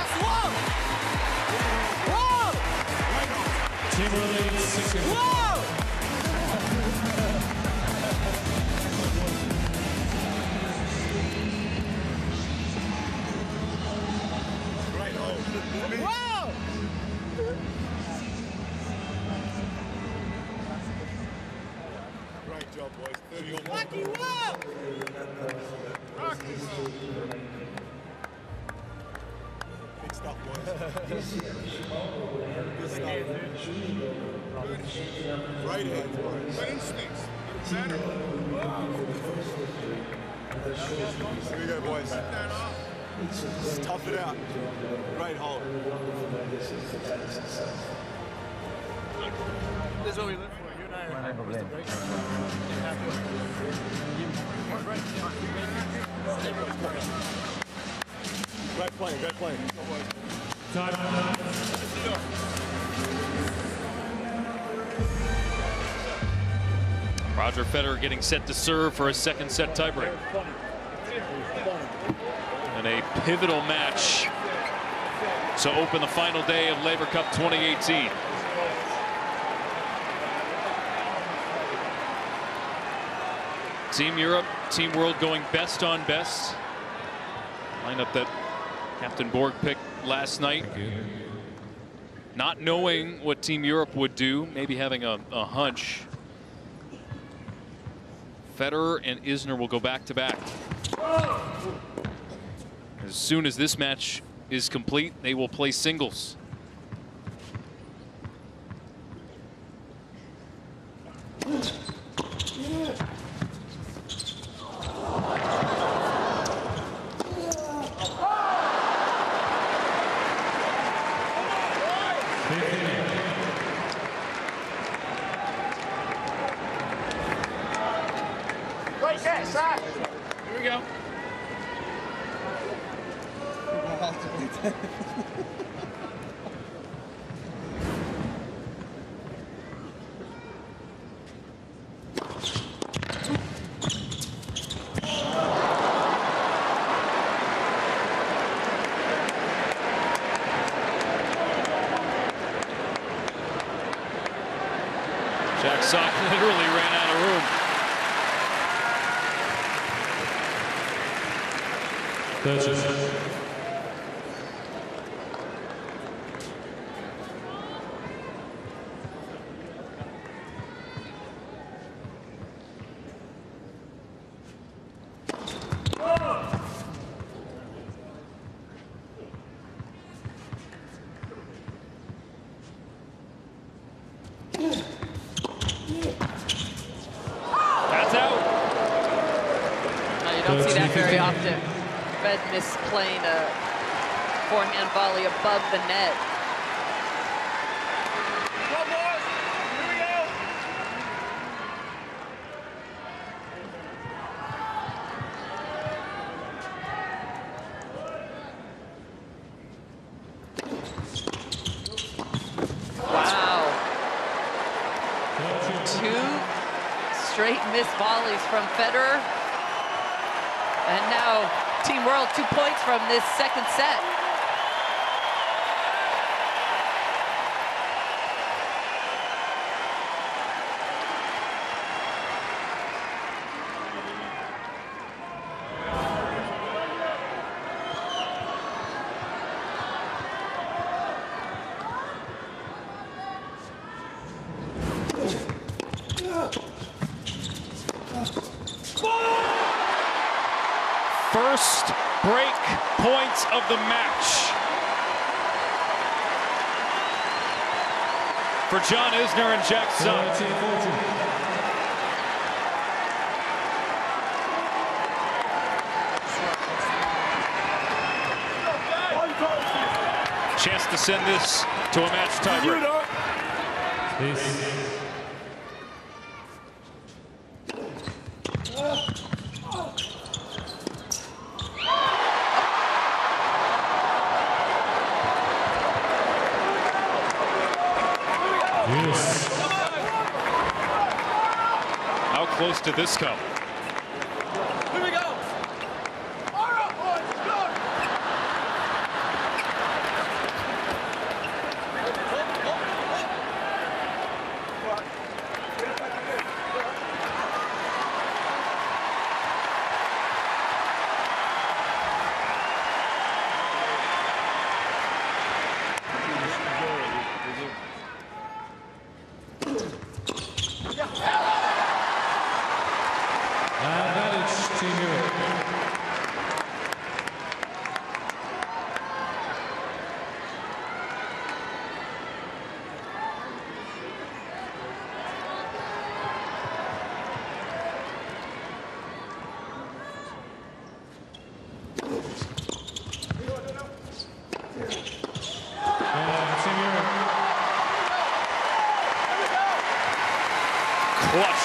Right job, boys. 30 Lucky, wow! Big stuff, boys. Good stuff. Right hand, good instincts. Better. Here we go, boys. Just tough it out. Great hole. This is what we live for. You and I are Problem. Great playing, great playing. Roger Federer getting set to serve for a second set tiebreak. And a pivotal match to open the final day of Laver Cup 2018. Team Europe, Team World going best on best. Lineup that Captain Borg picked last night. Not knowing what Team Europe would do, maybe having a hunch. Federer and Isner will go back to back. As soon as this match is complete, they will play singles. Here we go. Jack Sock literally ran out of room. That's out. No, you don't see that very often. Fed misplaying a forehand volley above the net. Wow. 2 straight missed volleys from Federer. And now Team World 2 points from this second set. First break points of the match for John Isner and Jack Sock. Chance to send this to a match tiebreak. How close did this come? Here we go. All right, boys, let's go.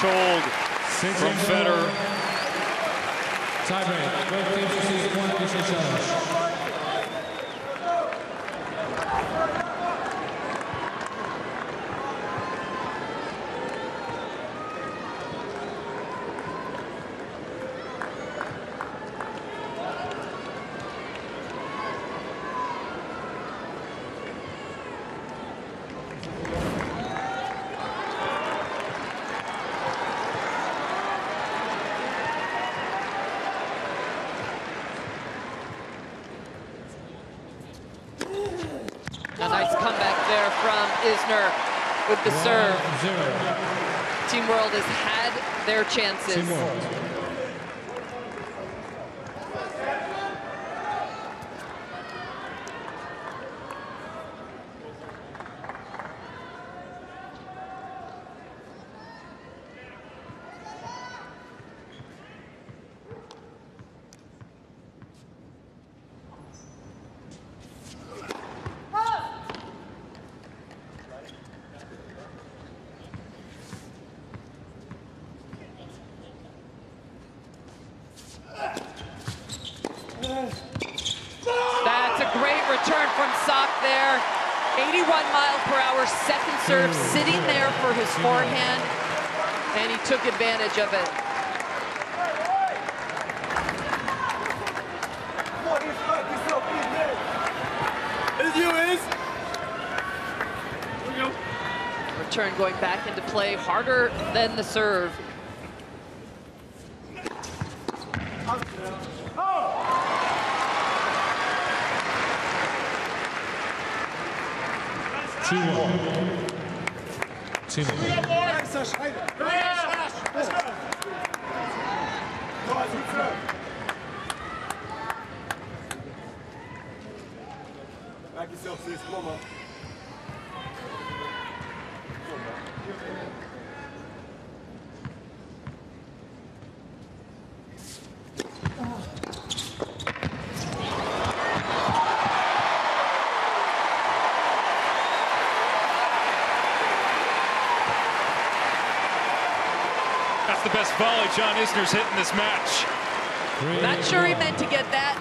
hold from Federer. Tiebreak. Both teams receive one additional challenge. A nice comeback there from Isner with the serve. Team World has had their chances. That's a great return from Sock there. 81 mile per hour second serve sitting there for his forehand, and he took advantage of it. Return going back into play, harder than the serve. Back yourself, sis. Come on, man. That's the best volley John Isner's hit in this match. Not sure he meant to get that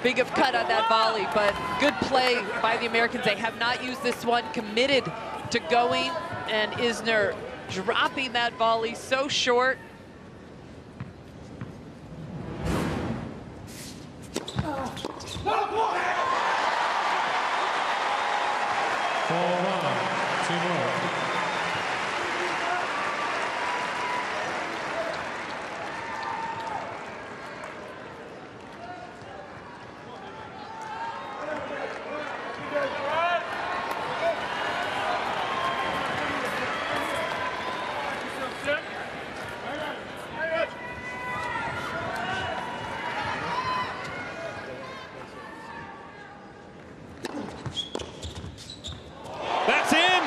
big of cut on that volley, but good play by the Americans. They have not used this one, committed to going, and Isner dropping that volley so short. That's in!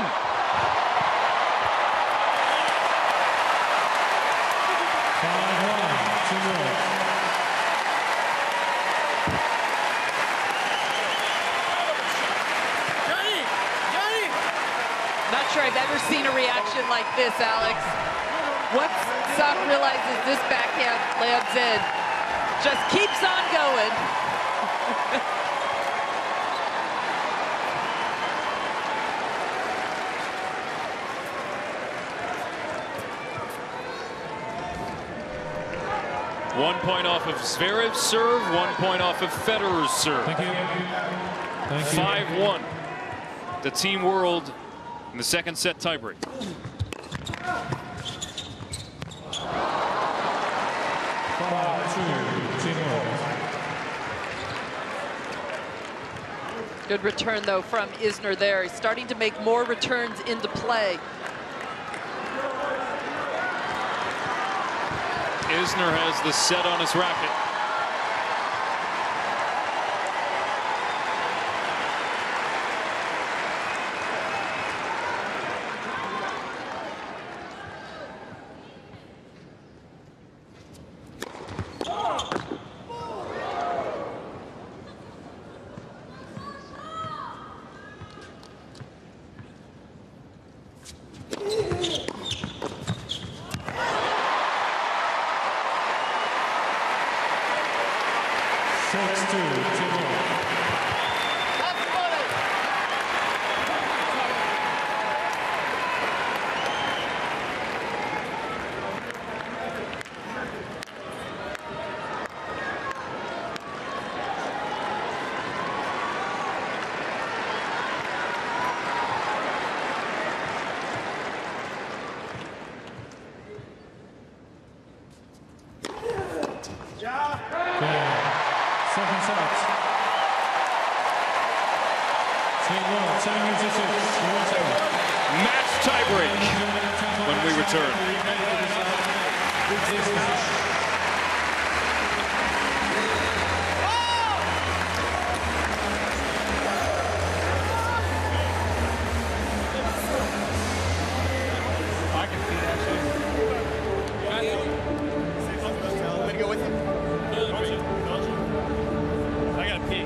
Not sure I've ever seen a reaction like this, Alex. Once Sock realizes this backhand lands in, just keeps on going. One point off of Zverev's serve, 1 point off of Federer's serve. Thank you. 5-1. The Team World in the second set tiebreak. Good return, though, from Isner there. He's starting to make more returns into play. Isner has the set on his racket. 6-2, Team Europe. Second set. Team World, 7-6. Match tiebreak when we return. I can see that shit. Want me to go with you? I gotta pee.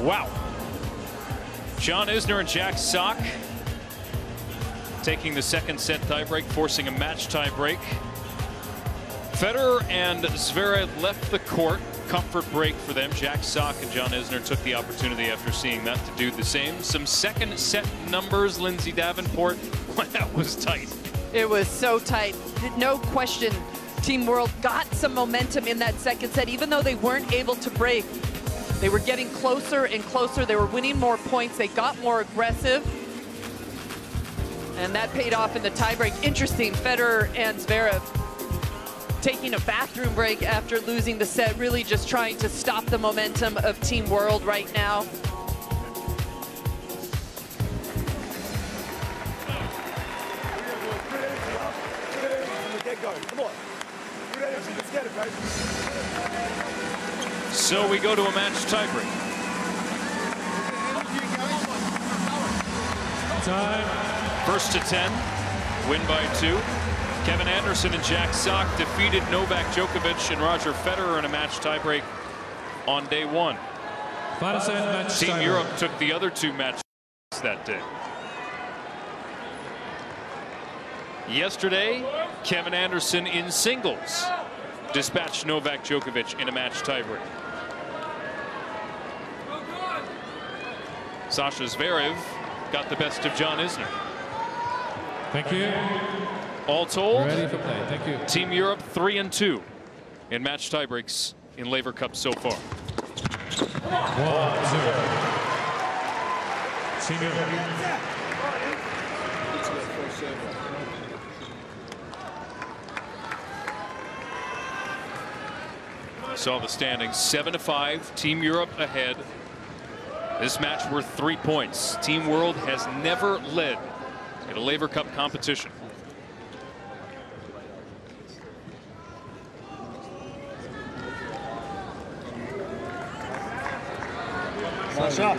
Wow. John Isner and Jack Sock taking the second set tiebreak, forcing a match tiebreak. Federer and Zverev left the court. Comfort break for them. Jack Sock and John Isner took the opportunity after seeing that to do the same. Some second set numbers, Lindsay Davenport. That was tight. It was so tight. No question, Team World got some momentum in that second set, even though they weren't able to break. They were getting closer and closer. They were winning more points. They got more aggressive. And that paid off in the tiebreak. Interesting, Federer and Zverev taking a bathroom break after losing the set, really just trying to stop the momentum of Team World right now. So we go to a match tiebreak. Time. First to 10, win by 2. Kevin Anderson and Jack Sock defeated Novak Djokovic and Roger Federer in a match tiebreak on day 1. Final set match Team tiebreak. Europe took the other 2 matches that day. Yesterday, Kevin Anderson in singles dispatched Novak Djokovic in a match tiebreak. Sasha Zverev got the best of John Isner. Thank you. All told, Ready for play. Thank you. Team Europe 3-2 in match tiebreaks in Laver Cup so far. 1-0. Team Europe. Saw the standings 7-5. Team Europe ahead. This match worth 3 points. Team World has never led in a Laver Cup competition. Sascha.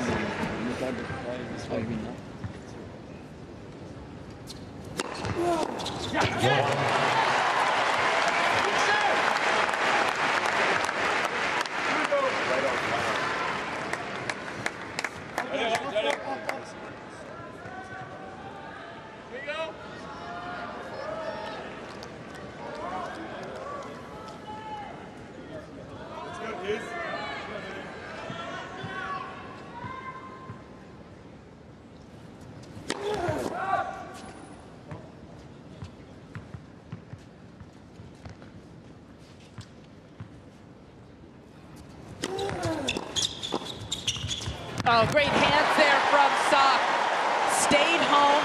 Oh, great hands there from Sock. Stayed home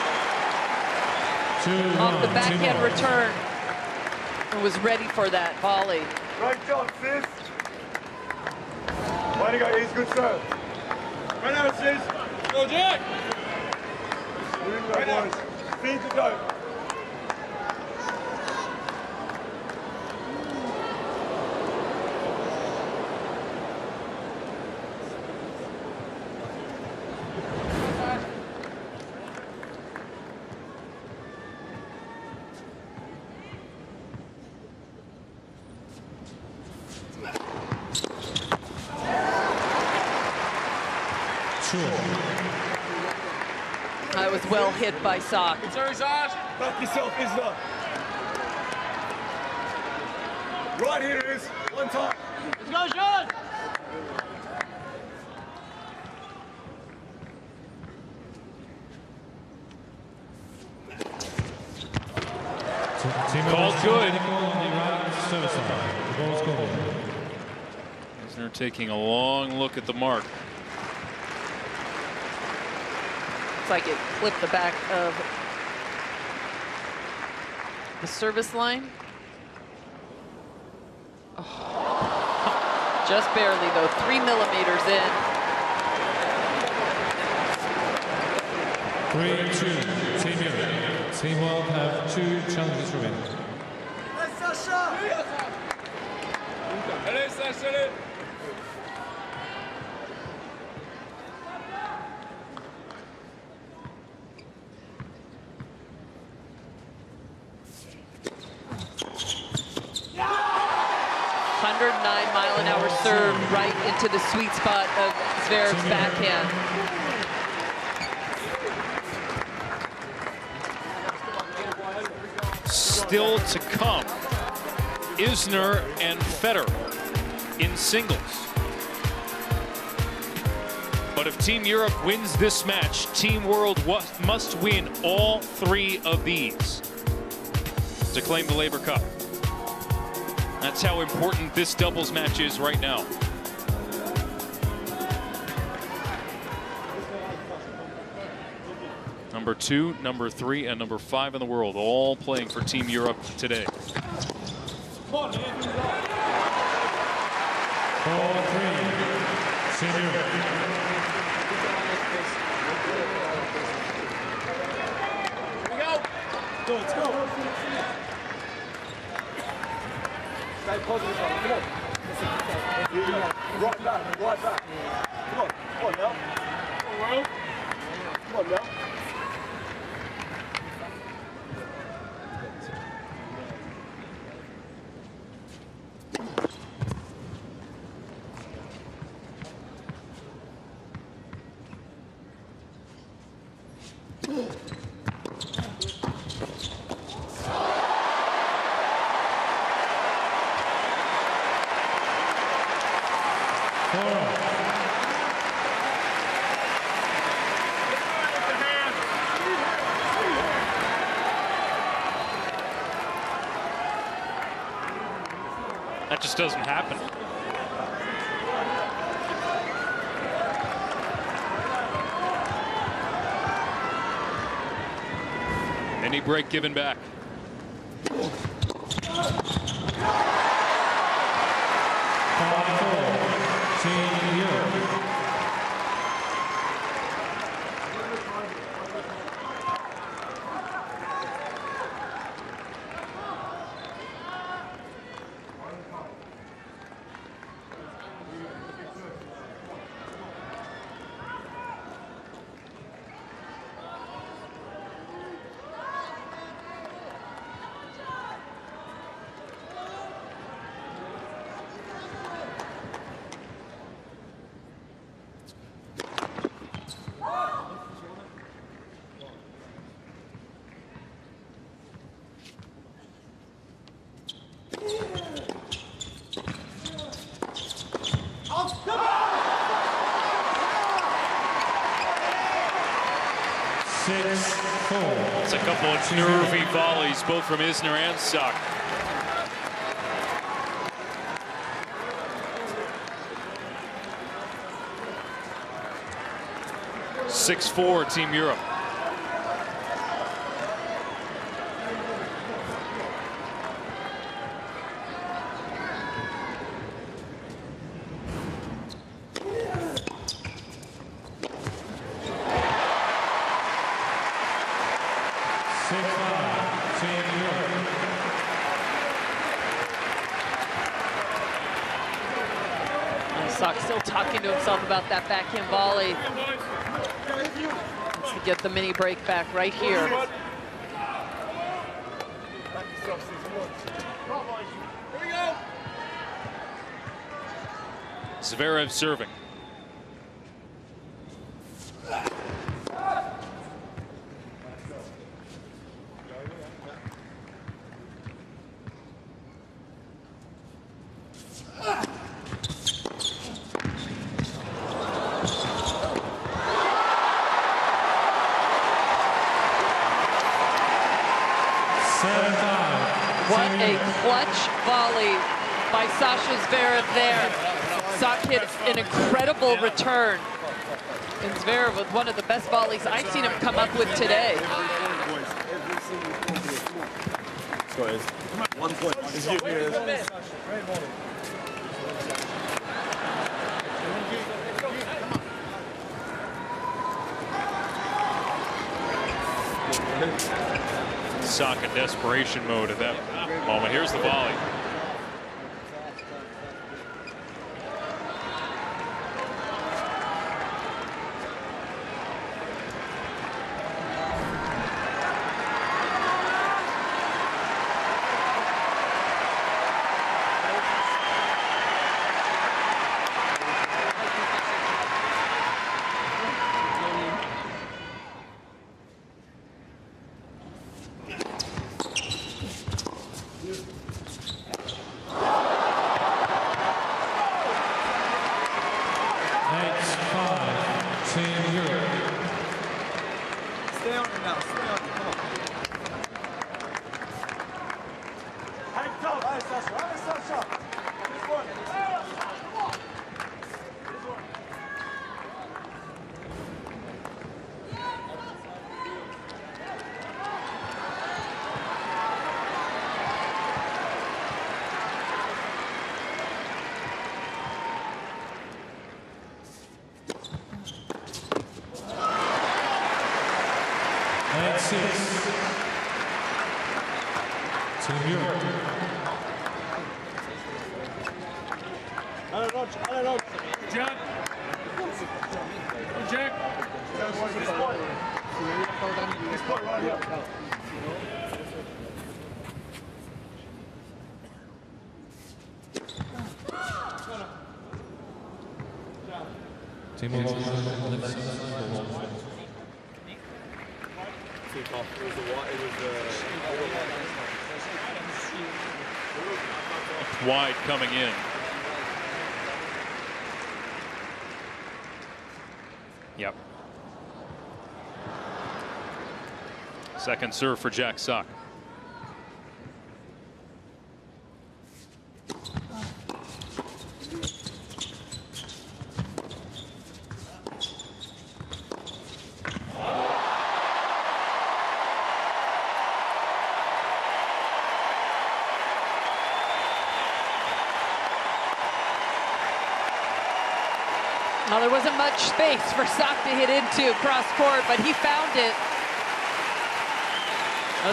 off the backhand return and was ready for that volley. Great job, sis. Way to go, he's good serve. Right now, sis. Go, Jack. Right now. Feed to go. I was well hit by Sock. Back yourself, Isner. Right here it is. One time. Let's go, Sean! Called good. Isner taking a long look at the mark. Looks like it clipped the back of the service line. Oh. Just barely though, 3 millimeters in. 3-2, Team Europe. Team World have 2 challenges remaining. Allez, Sacha, allez. Mile-an-hour serve right into the sweet spot of Zverev's backhand. Still to come, Isner and Federer in singles. But if Team Europe wins this match, Team World must win all 3 of these to claim the Laver Cup. That's how important this doubles match is right now. Number 2, number 3, and number 5 in the world, all playing for Team Europe today. 4-3, Team Europe. Here we go. Go, let's go. Stay positive, come on. Right back, right back. Come on now. Come on now. That just doesn't happen. Any break given back. Team Europe. It's a couple of nervy volleys, both from Isner and Sock. 6-4, Team Europe. Sock still talking to himself about that backhand volley. Wants to get the mini break back right here. Zverev serving. What a clutch volley by Sasha Zverev there. Sock hit an incredible return. And Zverev with one of the best volleys I've seen him come up with today. 1 point. Sock in desperation mode at that moment. Here's the volley. Wide coming in. Yep. Second serve for Jack Sock. Well, there wasn't much space for Sock to hit into cross court, but he found it.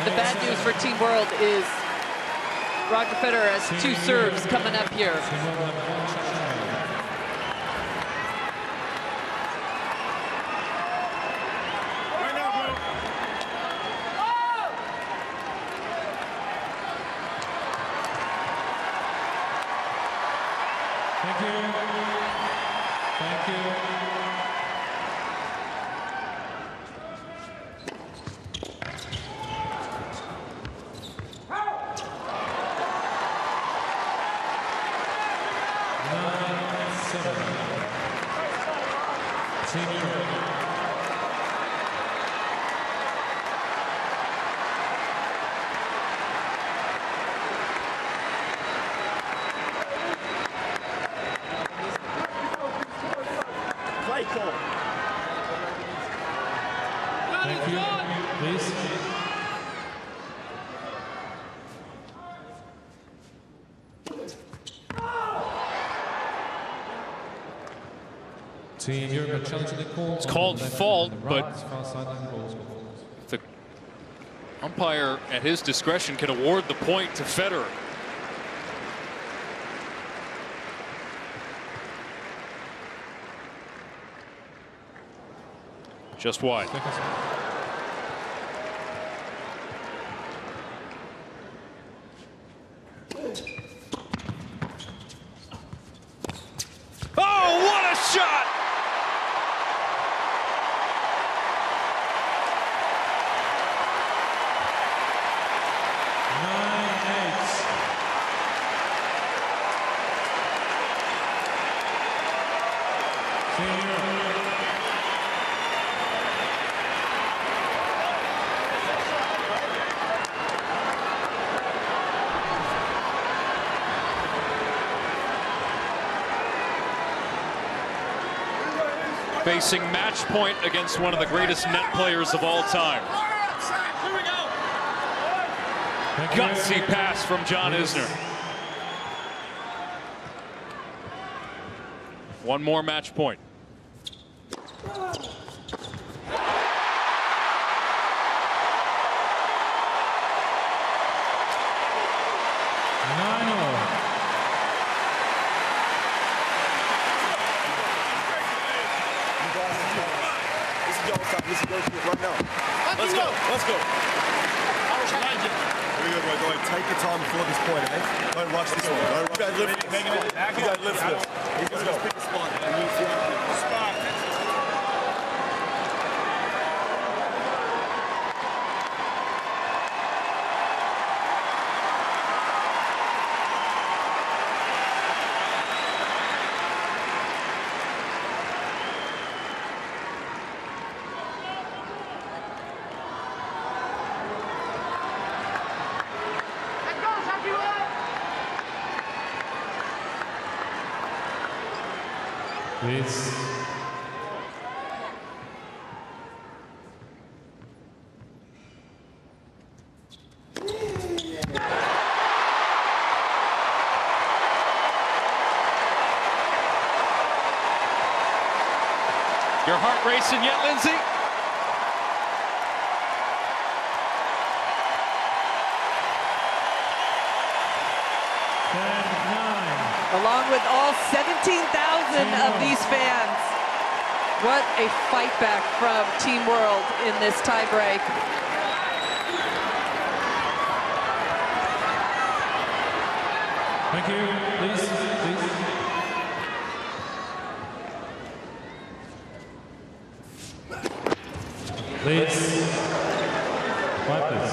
The bad news for Team World is Roger Federer has 2 serves coming up here. Thank you. Thank you. Team Europe. Play call. Thank you. Please. Team Europe challenging the call. It's called fault, but the umpire at his discretion can award the point to Federer. Just wide. Oh, what a shot! Facing match point against one of the greatest net players of all time. Gutsy pass from John Isner. One more match point. Let's go. Let's go. Go ahead. Take your time before this point, eh? Don't rush this one. Don't rush. You guys live for this. You guys live for this. Let's go. Pick a spot. Spot. Please. Your heart racing yet, Lindsay? Along with all 17,000 of these fans. What a fight back from Team World in this tie break. Thank you. Please, please. Please. Quiet, please.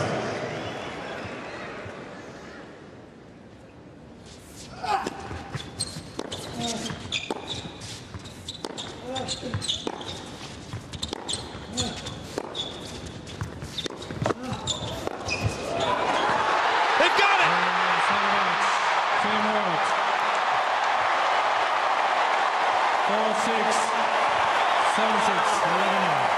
They've got it! 4-6, 7-6, 11-9.